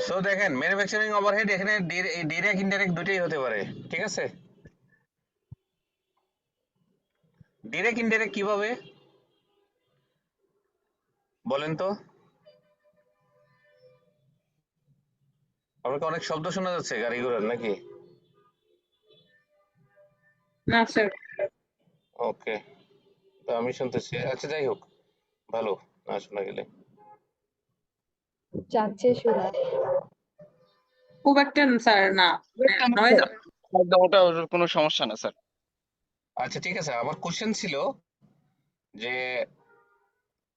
Speaker 1: সো দেখেন ম্যানুফ্যাকচারিং ওভারহেড এখানে ডিরেক্ট ইনডাইরেক্ট দুটোই হতে পারে, ঠিক আছে? ডিরেক্ট ইনডাইরেক্ট কিভাবে বলেন তো? আপনাকে অনেক শব্দ শোনা যাচ্ছে গাড়ি ঘোড়ার নাকি?
Speaker 8: না স্যার।
Speaker 1: ওকে, তো আমি শুনতেছি। আচ্ছা যাই হোক, ভালো না শোনা গেলে।
Speaker 17: যাচ্ছে শোনা।
Speaker 8: খুব একটা স্যার না, নয়েজ।
Speaker 5: একদম ওটা ওর কোনো সমস্যা না স্যার।
Speaker 1: আচ্ছা ঠিক আছে, আমার কোশ্চেন ছিল যে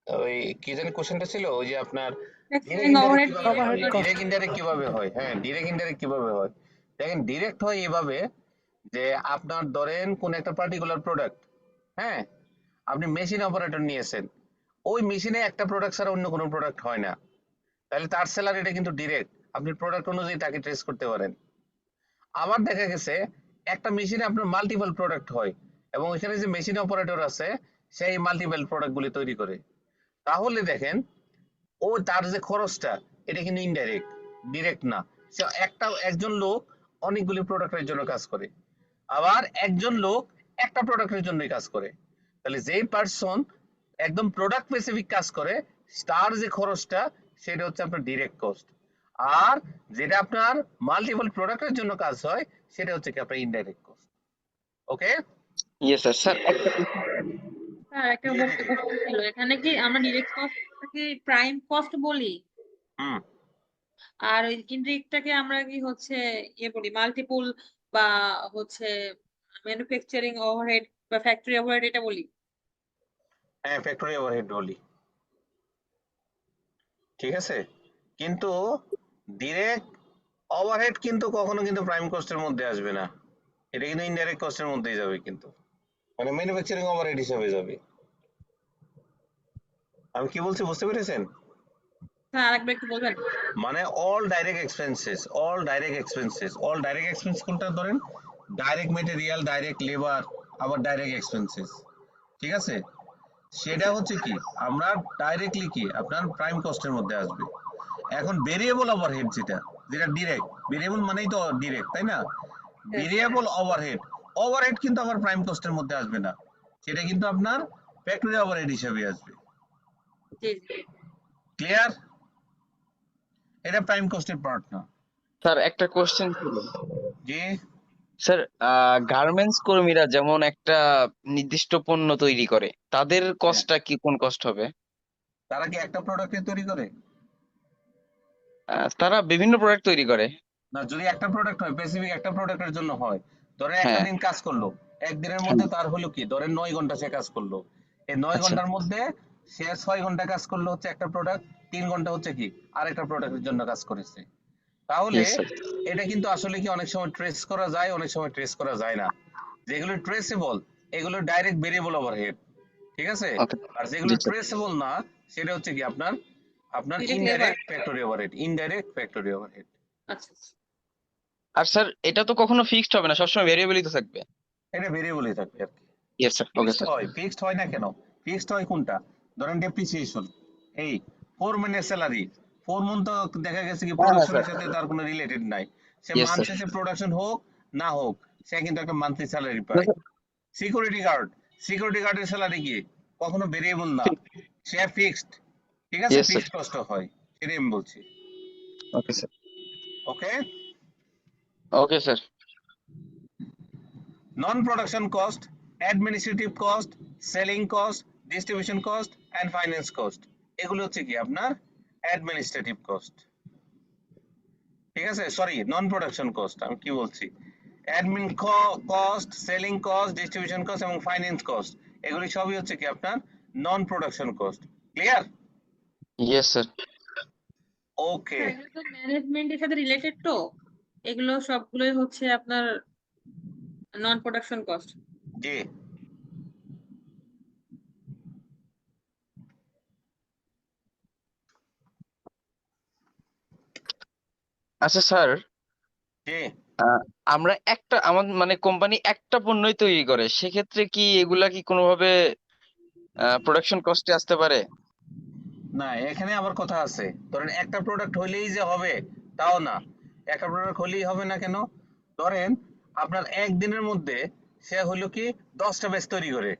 Speaker 1: ওই কি জানি কোশ্চেনটা ছিল, ওই যে আপনার ডিরেক্ট ইনডাইরেক্ট
Speaker 8: ওভারহেড
Speaker 1: কিভাবে হয়, ডিরেক্ট ইনডাইরেক্ট কিভাবে হয়? হ্যাঁ, ডিরেক্ট ইনডাইরেক্ট কিভাবে হয়? দেখেন ডিরেক্ট হয় এভাবে যে আপনার ধরেন কোন একটা পার্টিকুলার প্রোডাক্ট, হ্যাঁ, আপনি মেশিন অপারেটর নিয়েছেন, ওই মেশিনে একটা প্রোডাক্ট ছাড়া অন্য কোনো প্রোডাক্ট হয় না, তাহলে তার স্যালারিটা কিন্তু ডিরেক্ট, আপনি প্রোডাক্ট অনুযায়ী তাকে ট্রেস করতে পারেন। আবার দেখা গেছে একটা মেশিনে আপনার মাল্টিপল প্রোডাক্ট হয় এবং এখানে যে মেশিন অপারেটর আছে সেই মাল্টিপল প্রোডাক্টগুলি তৈরি করে, তাহলে দেখেন ও তার যে খরচটা এটা কিন্তু ইনডাইরেক্ট, ডিরেক্ট না। সে একজন লোক অনেকগুলি প্রোডাক্টের জন্য কাজ করে, আবার একজন লোক একটা প্রোডাক্টের জন্যই কাজ করে, তাহলে যেই পার্সন একদম প্রোডাক্ট স্পেসিফিক কাজ করে তার যে খরচটা সেটা হচ্ছে আপনার ডিরেক্ট কস্ট, আর যেটা আপনার মাল্টিপল প্রোডাক্টের জন্য কাজ হয় সেটা হচ্ছে কি আপনার indirect cost. Okay
Speaker 5: yes sir. Sir একটা
Speaker 8: স্যার একটা কোশ্চেন ছিল, এখানে কি আমরা ডিরেক্ট কস্টটাকে প্রাইম কস্ট বলি,
Speaker 1: হুম,
Speaker 8: আর ওই ইনডিরেক্টটাকে আমরা কি হচ্ছে বলি মাল্টিপল, বা হচ্ছে ম্যানুফ্যাকচারিং ওভারহেড বা ফ্যাক্টরি ওভারহেড এটা বলি?
Speaker 1: হ্যাঁ ফ্যাক্টরি ওভারহেড বলি, ঠিক আছে, কিন্তু ডিরেক্ট ওভারহেড কিন্তু কখনো কিন্তু প্রাইম কস্টের মধ্যে আসবে না, এটা কিন্তু ইনডাইরেক্ট কস্টের মধ্যেই যাবে, কিন্তু মানে ম্যানুফ্যাকচারিং ওভারহেড হিসাবে যাবে। আমি কি বলছি বুঝতে পেরেছেন?
Speaker 8: স্যার আরেকবার একটু বলবেন?
Speaker 1: মানে all direct expenses, all direct expense কোনটা ধরেন, ডাইরেক্ট মেটেরিয়াল, ডাইরেক্ট লেবার, আবার ডাইরেক্ট এক্সপেন্সেস, ঠিক আছে, সেটা হচ্ছে কি আমরা ডাইরেক্টলি কি আপনার প্রাইম কস্টের মধ্যে আসবে। এখন ভেরিয়েবল ওভারহেড যেটা যেটা ডিরেক্ট, ভেরিয়েবল মানেই তো ডিরেক্ট, তাই না? ভেরিয়েবল ওভারহেড কিন্তু আমার প্রাইম কস্টের মধ্যে আসবে না, সেটা কিন্তু আপনার ফ্যাক্টরি ওভারহেড হিসেবে আসবে।
Speaker 8: জি জি।
Speaker 1: ক্লিয়ার? এটা প্রাইম কস্টের পার্ট না।
Speaker 5: স্যার একটা কোশ্চেন ছিল।
Speaker 1: জি
Speaker 5: স্যার গার্মেন্টস কর্মীরা যেমন একটা নির্দিষ্ট পণ্য তৈরি করে, তাদের কস্টটা কি কোন কস্ট হবে?
Speaker 1: তারা কি একটা প্রোডাক্টে তৈরি করে?
Speaker 5: তারা বিভিন্ন প্রোডাক্ট তৈরি করে।
Speaker 1: না, যদি একটা প্রোডাক্ট হয়, স্পেসিফিক একটা প্রোডাক্টের জন্য হয়, ধরেন একটা
Speaker 5: হ্যাঁ
Speaker 1: দিন কাজ করলো, একদিনের মধ্যে তার হলো কি ধরেন 9 ঘন্টা সে কাজ করলো, এই 9
Speaker 5: আচ্ছা
Speaker 1: ঘন্টার মধ্যে সে 6 ঘন্টা কাজ করলো হচ্ছে একটা প্রোডাক্ট, 3 ঘন্টা হচ্ছে কি আরেকটা প্রোডাক্টের জন্য কাজ করেছে, তাহলে
Speaker 5: ইয়েস স্যার।
Speaker 1: এটা কিন্তু আসলে কি অনেক সময় ট্রেস করা যায়, অনেক সময় ট্রেস করা যায় না। যেগুলো ট্রেসেবল এগুলো ডাইরেক্ট ভেরিয়েবল ওভারহেড, ঠিক আছে,
Speaker 5: ওকে
Speaker 1: আর যেগুলো
Speaker 5: জি স্যার।
Speaker 1: ট্রেসেবল না সেটা হচ্ছে কি আপনার আপনার
Speaker 8: direct labour.
Speaker 1: Indirect factory overhead.
Speaker 8: আচ্ছা আচ্ছা।
Speaker 5: আর স্যার এটা তো কখনো ফিক্সড হবে না, সবসময় ভেরিয়েবলই তো থাকবে।
Speaker 1: এটা ভেরিয়েবলই থাকবে আর কি।
Speaker 5: Yes sir. Okay sir.
Speaker 1: Fixed হয় না কেন? ফিক্সড হয় কোনটা, ধরেন ডেপ্রিসিয়েশন, এই ফোরম্যানের স্যালারি, ফোরম্যান তো দেখা গেছে কি
Speaker 5: হ্যাঁ
Speaker 1: প্রোডাকশনের
Speaker 5: স্যার।
Speaker 1: সাথে তার কোনো রিলেটেড নাই, সে
Speaker 5: ইয়েস
Speaker 1: মান্থ
Speaker 5: স্যার।
Speaker 1: শেষে প্রোডাকশন হোক না হোক সে কিন্তু একটা মান্থলি স্যালারি পায়। সিকিউরিটি গার্ডের স্যালারি কি কখনো ভেরিয়েবল না, সে ফিক্সড, ঠিক আছে,
Speaker 5: ইয়েস স্যার।
Speaker 1: ফিক্সড কষ্ট হয়, সেটাই আমি বলছি।
Speaker 5: Okay sir.
Speaker 1: Okay,
Speaker 5: okay sir.
Speaker 1: Non production cost, administrative cost, selling cost, distribution cost and finance cost, এগুলো হচ্ছে কি আপনার অ্যাডমিনিস্ট্রেটিভ কস্ট, ঠিক আছে, সরি নন প্রোডাকশন কস্ট, আমি কি বলছি, admin cost, selling cost, distribution cost এবং ফাইন্যান্স কস্ট, এগুলি সবই হচ্ছে কি আপনার non production cost. Clear?
Speaker 5: Yes sir.
Speaker 1: Okay,
Speaker 8: sir এগুলো তো ম্যানেজমেন্টের সাথে রিলেটেড, তো এগুলো সবগুলোই হচ্ছে আপনার নন প্রোডাকশন কস্ট।
Speaker 1: জি
Speaker 5: আচ্ছা স্যার,
Speaker 1: জি
Speaker 5: আমরা আমাদের মানে কোম্পানি একটা পণ্যই তৈরি করে, সেক্ষেত্রে কি এগুলা কি কোনোভাবে প্রোডাকশন কস্টে আসতে পারে?
Speaker 1: না, এখানে আবার কথা আছে। ধরেন একটা প্রোডাক্ট হইলেই যে হবে তাও না। একটা প্রোডাক্ট হলেই হবে না কেন? ধরেন আপনার একদিনের মধ্যে সে হলো কি 10টা ব্যাচ তৈরি করে,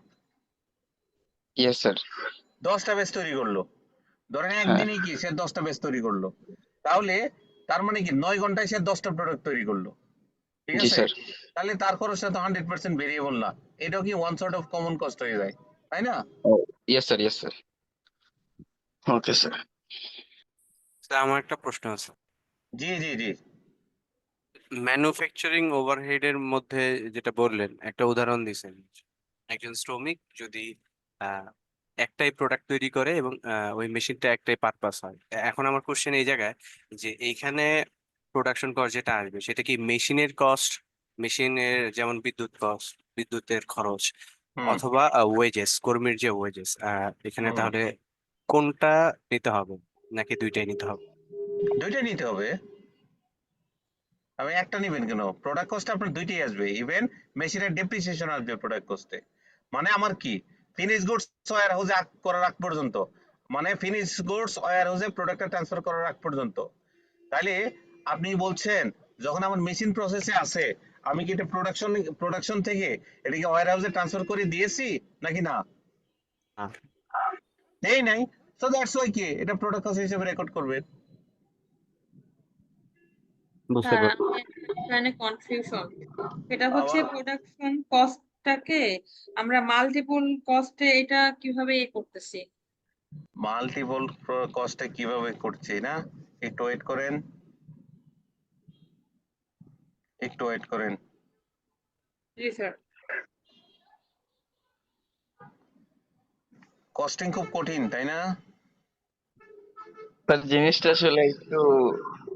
Speaker 5: ইয়েস স্যার।
Speaker 1: 10টা ব্যাচ তৈরি করলো। ধরেন
Speaker 5: হ্যাঁ
Speaker 1: একদিনে কি সে 10টা ব্যাচ তৈরি করলো, তাহলে তার মানে কি 9 ঘন্টায় সে 10টা প্রোডাক্ট তৈরি করলো, ঠিক
Speaker 5: জি
Speaker 1: আছে?
Speaker 5: স্যার।
Speaker 1: তাহলে তার খরচটা তো 100% ভেরিয়েবল না, এটাও কি one sort of common cost হয়ে যায়, তাই না?
Speaker 5: ও yes sir, yes sir. Okay sir.
Speaker 19: Sir, আমার একটা প্রশ্ন আছে।
Speaker 1: জি জি জি
Speaker 19: ম্যানুফ্যাকচারিং ওভারহেডের মধ্যে যেটা বললেন, একটা উদাহরণ দিয়েছেন। একজন শ্রমিক যদি আহ, একটাই প্রোডাক্ট তৈরি করে এবং ওই মেশিনটা একটাই পারপাস হয়। এখন আমার কোশ্চেন এই জায়গায় যে এইখানে প্রোডাকশন কস্ট যেটা আসবে সেটা কি মেশিনের কস্ট, মেশিনের যেমন বিদ্যুৎ কস্ট, বিদ্যুতের খরচ,
Speaker 1: হুম
Speaker 19: অথবা ওয়েজেস, কর্মীর যে ওয়েজেস, এখানে
Speaker 1: হুম
Speaker 19: তাহলে কোনটা নিতে হবে নাকি দুইটাই নিতে হবে?
Speaker 1: দুইটাই নিতে হবে। আমি একটা নিবেন কেন? প্রোডাক্ট কস্ট আপনার দুইটাই আসবে, ইভেন মেশিনের ডেপ্রিসিয়েশন আসবে প্রোডাক্ট কস্টে। মানে আমার কি, ফিনিশ গুডস ওয়্যার হাউসে করার আগ পর্যন্ত, মানে ফিনিশ গুডস ওয়্যার হাউসে প্রোডাক্টটা ট্রান্সফার করার আগ পর্যন্ত। তাহলে আপনি বলছেন যখন আমার মেশিন প্রসেসে আছে, আমি কি এটা প্রোডাকশন থেকে এটাকে ওয়্যার হাউসে ট্রান্সফার করে দিয়েছি নাকি না?
Speaker 19: হ্যাঁ,
Speaker 1: নেই নাই। সো দ্যাটস ওয়াই কি এটা প্রোডাক্ট কস্ট হিসেবে রেকর্ড করবেন।
Speaker 19: বুঝতে
Speaker 8: স্যার
Speaker 19: পারছি।
Speaker 8: আমি এখানে কনফিউশন, এটা হচ্ছে
Speaker 1: আবার
Speaker 8: প্রোডাকশন কস্টটাকে আমরা মাল্টিপল কস্টে এটা কিভাবে করতেছি?
Speaker 1: মাল্টিপল কস্টে কিভাবে করছি না, একটু ওয়েট করেন, একটু ওয়েট করেন।
Speaker 8: জি স্যার।
Speaker 1: কস্টিং খুব কঠিন, তাই না?
Speaker 5: স্যার জিনিসটা আসলে একটু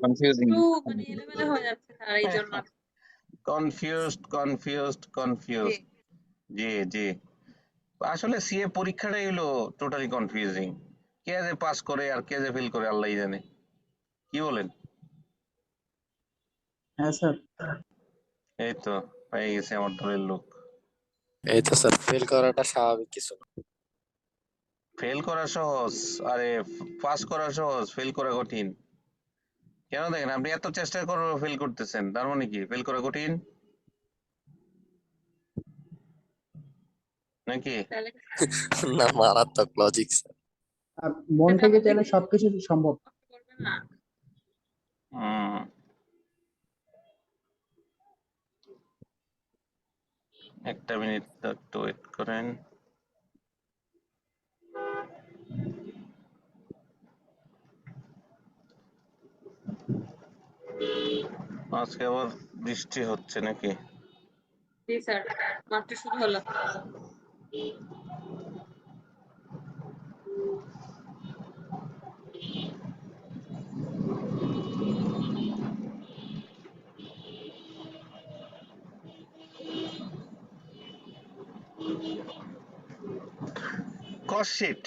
Speaker 5: কনফিউজিং।
Speaker 8: একটু মানে এলোমেলো হয়ে যাচ্ছে স্যার, এই জন্য
Speaker 1: কনফিউজড। জি জি আসলে সিএ পরীক্ষাটাই হলো টোটালি কনফিউজিং। কে যে পাস করে আর কে যে ফেল করে আল্লাহই জানে। কি বলেন?
Speaker 4: হ্যাঁ স্যার।
Speaker 1: এই তো পেয়ে গেছে আমার দলের লোক।
Speaker 3: এই তো স্যার, ফেল করাটা স্বাভাবিক কিছু না।
Speaker 1: ফেল করা সহজ, আরে পাস করা সহজ, ফেল করা কঠিন। কেন দেখেন আপনি এত চেষ্টা করে ফেল করতেছেন, তার মানে কি ফেল করা কঠিন নাকি?
Speaker 8: তাহলে
Speaker 3: না, মারাত্মক লজিক স্যার।
Speaker 4: আর মন থেকে চাইলে সবকিছু সম্ভব।
Speaker 8: করবে না।
Speaker 1: হুম একটা মিনিট একটু ওয়েট করেন। আজকে আবার বৃষ্টি হচ্ছে নাকি?
Speaker 8: জি স্যার, মাত্র শুরু হলো।
Speaker 1: কস্ট শিট,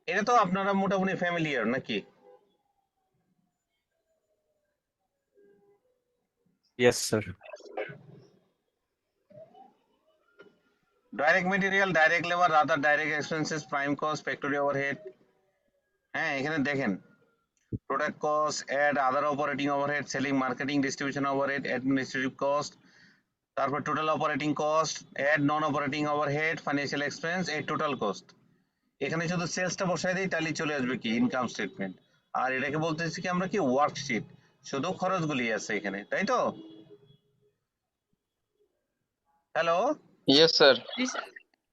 Speaker 1: এটা তো আপনারা মোটামুটি ফ্যামিলিয়ার নাকি?
Speaker 19: Yes sir.
Speaker 1: Direct material, direct labour, other direct expenses, prime cost, factory overhead. হ্যাঁ এখানে দেখেন product cost, add, other operating overhead, selling, marketing, distribution overhead, administrative cost, তারপর total operating cost, add non operating overhead, financial expense, এই total cost. এখানে শুধু সেলসটা বসাই দিই তাহলে চলে আসবে কি ইনকাম স্টেটমেন্ট। আর এটাকে বলতেছি কি আমরা কি ওয়ার্কশিট, শুধু খরচগুলি আছে এখানে, তাই তো? Hello,
Speaker 5: yes sir.
Speaker 8: জি স্যার।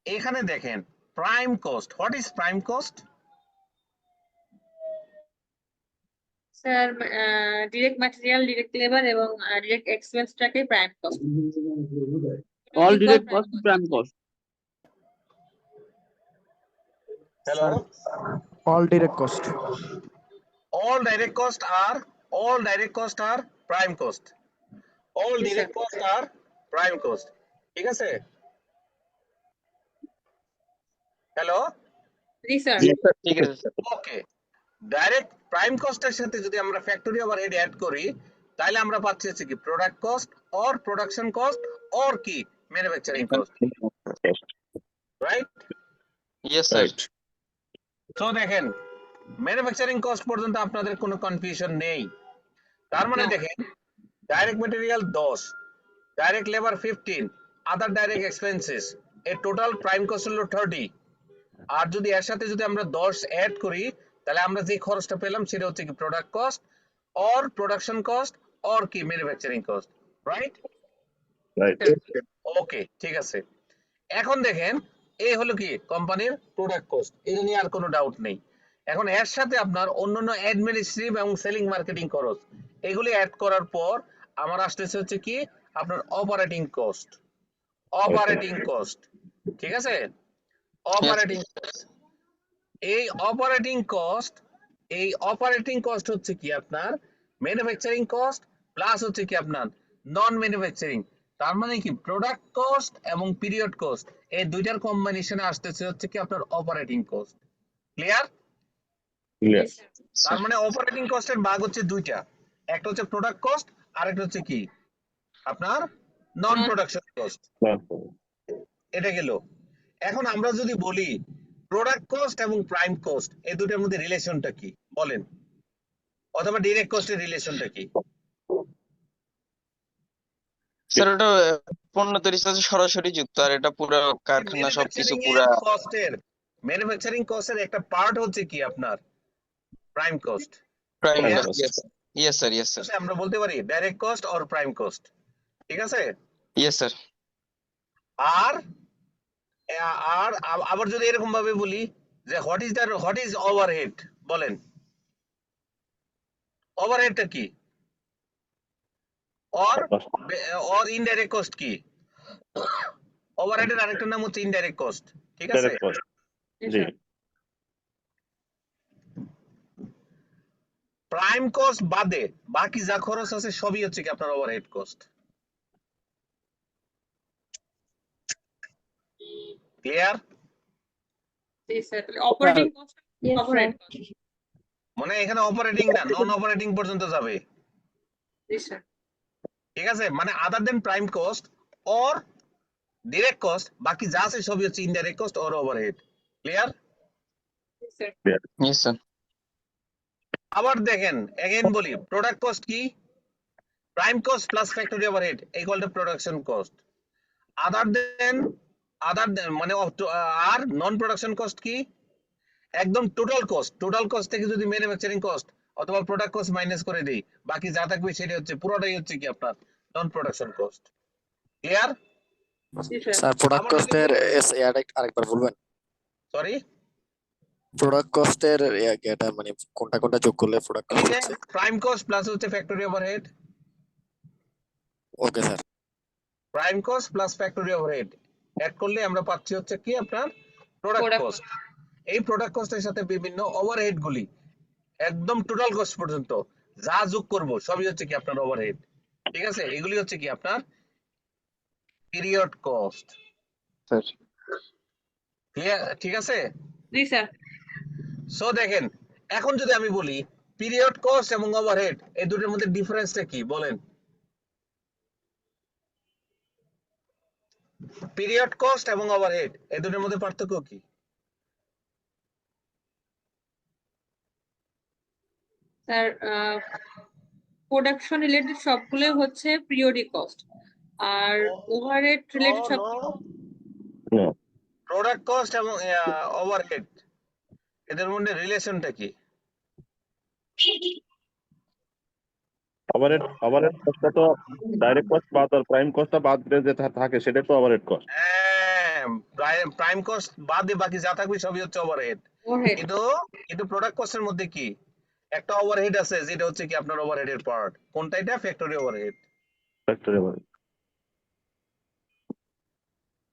Speaker 1: এখানে দেখেন prime cost. What is prime cost?
Speaker 8: Sir direct material, direct labour এবং ডিরেক্ট এক্সপেন্সটাকে prime cost.
Speaker 18: All
Speaker 8: equal
Speaker 18: direct
Speaker 8: prime
Speaker 18: cost
Speaker 8: cost.
Speaker 18: Prime cost.
Speaker 1: Hello,
Speaker 4: all direct cost.
Speaker 1: all direct costs are prime cost. All
Speaker 8: জি sir.
Speaker 1: direct costs are prime cost. ঠিক আছে? Hello,
Speaker 8: জি sir.
Speaker 5: জি sir, ঠিক আছে sir.
Speaker 1: Okay. Direct prime কস্টের সাথে যদি আমরা ফ্যাক্টরি ওভারহেড অ্যাড করি, তাহলে আমরা পাচ্ছি হচ্ছে কি product cost or production cost or কি manufacturing cost, right?
Speaker 5: Yes sir.
Speaker 1: Right. তো দেখেন ম্যানুফ্যাকচারিং কস্ট পর্যন্ত আপনাদের কোনো কনফিউশন নেই। তার মানে দেখেন ডাইরেক্ট ম্যাটেরিয়াল 10, ডাইরেক্ট লেবার 15, আদার ডাইরেক্ট এক্সপেন্সেস, এর টোটাল প্রাইম কস্ট হলো 30। আর যদি এর সাথে যদি আমরা 10 অ্যাড করি, তাহলে আমরা যে খরচটা পেলাম সেটা হচ্ছে কি product cost or production cost or কি ম্যানুফ্যাকচারিং কস্ট, রাইট?
Speaker 2: রাইট।
Speaker 1: ওকে, ঠিক আছে। এখন দেখেন এই হলো কি কোম্পানির প্রোডাক্ট কস্ট, এটা নিয়ে আর কোনো ডাউট নেই। এখন এর সাথে আপনার অন্যান্য অ্যাডমিনিস্ট্রেটিভ এবং সেলিং মার্কেটিং খরচ এগুলি অ্যাড করার পর আমার আসতেছে হচ্ছে কি আপনার অপারেটিং কস্ট। অপারেটিং কস্ট, ঠিক আছে? অপারেটিং কস্ট, এই অপারেটিং কস্ট হচ্ছে কি আপনার ম্যানুফ্যাকচারিং কস্ট প্লাস হচ্ছে কি আপনার নন ম্যানুফ্যাকচারিং। তার মানে কি প্রোডাক্ট কস্ট এবং পিরিয়ড কস্ট এই দুইটার কম্বিনেশনে আসতেছে হচ্ছে কি আপনার অপারেটিং কস্ট। ক্লিয়ার?
Speaker 2: ক্লিয়ার।
Speaker 1: তার মানে অপারেটিং কস্টের ভাগ হচ্ছে দুইটা, একটা হচ্ছে প্রোডাক্ট কস্ট আর একটা হচ্ছে কি আপনার নন প্রোডাকশন কস্ট। এটা গেল। এখন আমরা যদি বলি প্রোডাক্ট কস্ট এবং প্রাইম কস্ট এই দুটোর মধ্যে রিলেশনটা কি বলেন, অথবা ডাইরেক্ট কস্টের রিলেশনটা কি?
Speaker 5: স্যার ওটা পণ্য তৈরির সাথে সরাসরি যুক্ত, আর এটা পুরো কারখানা সবকিছু পুরা
Speaker 1: ম্যানুফ্যাকচারিং কস্টের একটা পার্ট হচ্ছে কি আপনার prime cost.
Speaker 5: Prime cost. Yes sir, yes sir.
Speaker 1: আমরা বলতে পারি direct cost or prime cost, ঠিক আছে?
Speaker 5: Yes sir.
Speaker 1: আর আর আবার যদি এরকম ভাবে বলি যে হোয়াট ইজ ওভারহেড, বলেন ওভারহেডটা কি? অর ইনডাইরেক্ট কস্ট কি? ওভারহেডের আরেকটা নাম হচ্ছে ইনডাইরেক্ট কস্ট, ঠিক আছে?
Speaker 2: Direct cost. জি।
Speaker 1: প্রাইম কস্ট বাদে বাকি যা খরচ আছে সবই হচ্ছে কি আপনার ওভারহেড কস্ট। ক্লিয়ার?
Speaker 8: জি sir. Operating cost overhead cost.
Speaker 1: মানে এখানে অপারেটিং না নন অপারেটিং পর্যন্ত যাবে,
Speaker 8: জি স্যার।
Speaker 1: ঠিক আছে? মানে other than prime cost or direct cost বাকি যা আছে সবই হচ্ছে indirect cost or overhead. Clear?
Speaker 8: জি স্যার।
Speaker 5: Yes sir.
Speaker 1: আবার দেখেন এগেইন বলি প্রোডাক্ট কস্ট কি prime cost plus factory overhead equal to production cost. Other than মানে আর নন প্রোডাকশন কস্ট কি একদম টোটাল কস্ট থেকে যদি ম্যানুফ্যাকচারিং কস্ট অথবা প্রোডাক্ট কস্ট মাইনাস করে দেই বাকি যা থাকবে সেটা হচ্ছে পুরোটাই হচ্ছে কি আপনার নন প্রোডাকশন কস্ট। ক্লিয়ার?
Speaker 8: জি স্যার।
Speaker 3: স্যার প্রোডাক্ট কস্টের আরেকবার বলবেন?
Speaker 1: সরি,
Speaker 3: প্রোডাক্ট কস্টের এটা মানে কোনটা কোনটা যোগ করলে প্রোডাক্ট কস্ট হচ্ছে?
Speaker 1: প্রাইম কস্ট প্লাস হচ্ছে factory overhead.
Speaker 3: Okay sir.
Speaker 1: Prime cost plus factory overhead add করলে আমরা পাচ্ছি হচ্ছে কি আপনার প্রোডাক্ট কস্ট। এই প্রোডাক্ট কস্টের সাথে বিভিন্ন ওভারহেড গুলি একদম টোটাল কস্ট পর্যন্ত যা যোগ করব সবই হচ্ছে কি আপনার ওভারহেড, ঠিক আছে? এগুলি হচ্ছে কি আপনার পিরিয়ড কস্ট।
Speaker 5: Sir
Speaker 1: clear? ঠিক আছে?
Speaker 8: জি স্যার।
Speaker 1: সো দেখেন এখন যদি আমি বলি পিরিয়ড কস্ট এবং ওভারহেড এই দুটোর মধ্যে ডিফারেন্সটা কি বলেন? পিরিয়ড কস্ট এবং ওভারহেড এই দুটোর মধ্যে পার্থক্য কি?
Speaker 8: স্যার প্রোডাকশন রিলেটেড সবগুলোই হচ্ছে পিরিয়ডিক কস্ট, আর ওভারহেড রিলেটেড সব
Speaker 1: প্রোডাক্ট কস্ট এবং ওভারহেড এদের মধ্যে রিলেশনটা কি?
Speaker 2: ওভারহেড কস্টটা তো ডাইরেক্ট কস্ট বাদ আর প্রাইম কস্টটা বাদ দিয়ে যেটা থাকে সেটা তো ওভারহেড কস্ট।
Speaker 1: হ্যাঁ, প্রাইম কস্ট বাদে বাকি যা থাকবে সবই হচ্ছে ওভারহেড। কিন্তু প্রোডাক্ট কস্টের মধ্যে কি একটা ওভারহেড আছে যেটা হচ্ছে কি আপনার ওভারহেডের পার্ট, কোনটা? এটা ফ্যাক্টরি ওভারহেড।
Speaker 2: Factory overhead.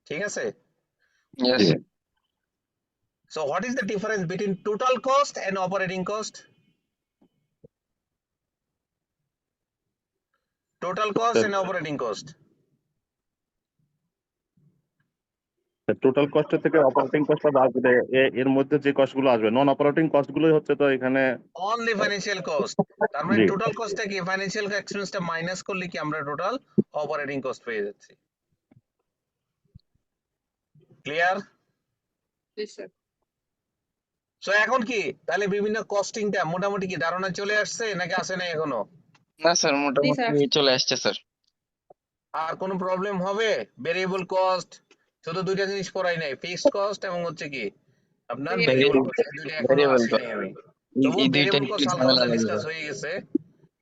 Speaker 1: ঠিক আছে?
Speaker 5: Yes.
Speaker 1: So what is the difference between total cost and operating cost? Total cost and operating cost.
Speaker 2: Total কস্টের থেকে অপারেটিং কস্টটা বাদ দিলে এর মধ্যে যে কস্ট গুলো আসবে নন অপারেটিং কস্ট গুলোই হচ্ছে তো এখানে
Speaker 1: অনলি ফাইন্যান্সিয়াল কস্ট, তার মানে
Speaker 2: জি
Speaker 1: টোটাল কস্ট থেকে ফাইন্যান্সিয়াল এক্সপেন্সটা মাইনাস করলে কি আমরা টোটাল অপারেটিং কস্ট পেয়ে যাচ্ছি। ক্লিয়ার?
Speaker 8: জি স্যার।
Speaker 1: সো এখন কি তাহলে বিভিন্ন কস্টিংটা মোটামুটি কি ধারণা চলে আসছে নাকি আসে নাই এখনো?
Speaker 5: না স্যার
Speaker 8: জি
Speaker 5: মোটামুটি
Speaker 8: স্যার।
Speaker 5: চলে আসছে স্যার।
Speaker 1: আর কোনো প্রবলেম হবে? ভেরিয়েবল কস্ট, শুধু দুইটা জিনিস পড়াই নাই, ফিক্সড কস্ট এবং হচ্ছে কি আপনার ভেরিয়েবল কস্ট, দুইটা এখনো
Speaker 5: ভেরিয়েবল
Speaker 1: আসে নাই আমি। তবু
Speaker 5: এই দুইটা
Speaker 1: ভেরিয়েবল
Speaker 5: একটু
Speaker 1: কস্ট হালকা
Speaker 5: ঝামেলা
Speaker 1: পাতলা
Speaker 5: লাগে
Speaker 1: ডিসকাস
Speaker 5: স্যার।
Speaker 1: হয়ে গেছে।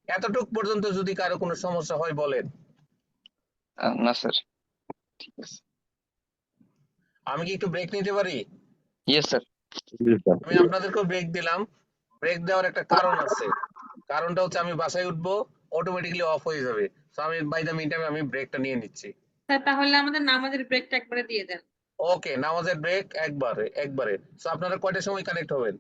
Speaker 1: এতটুক পর্যন্ত যদি কারো কোনো সমস্যা হয় বলেন।
Speaker 5: না স্যার ঠিক আছে।
Speaker 1: আমি কি একটু ব্রেক নিতে পারি?
Speaker 5: Yes sir.
Speaker 2: জি স্যার
Speaker 1: আমি আপনাদেরকেও ব্রেক দিলাম। ব্রেক দেওয়ার একটা কারণ আছে, কারণটা হচ্ছে আমি বাসায় উঠবো, অটোমেটিক্যালি অফ হয়ে যাবে। সো আমি বাই দ্য মিন টাইম আমি ব্রেকটা নিয়ে নিচ্ছি।
Speaker 8: স্যার তাহলে আমাদের নামাজের ব্রেকটা একবারে দিয়ে দেন।
Speaker 1: ওকে, নামাজের ব্রেক একবারে। সো আপনারা কয়টার সময় কানেক্ট হবেন?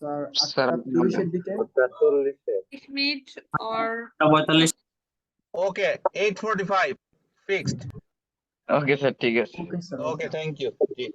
Speaker 4: স্যার
Speaker 5: স্যার
Speaker 4: 8:40 দিকে।
Speaker 8: 30 minute or
Speaker 6: 45
Speaker 1: okay, 8:45 fixed.
Speaker 5: Okay sir ঠিক আছে।
Speaker 4: Okay sir.
Speaker 1: Okay, thank you. G.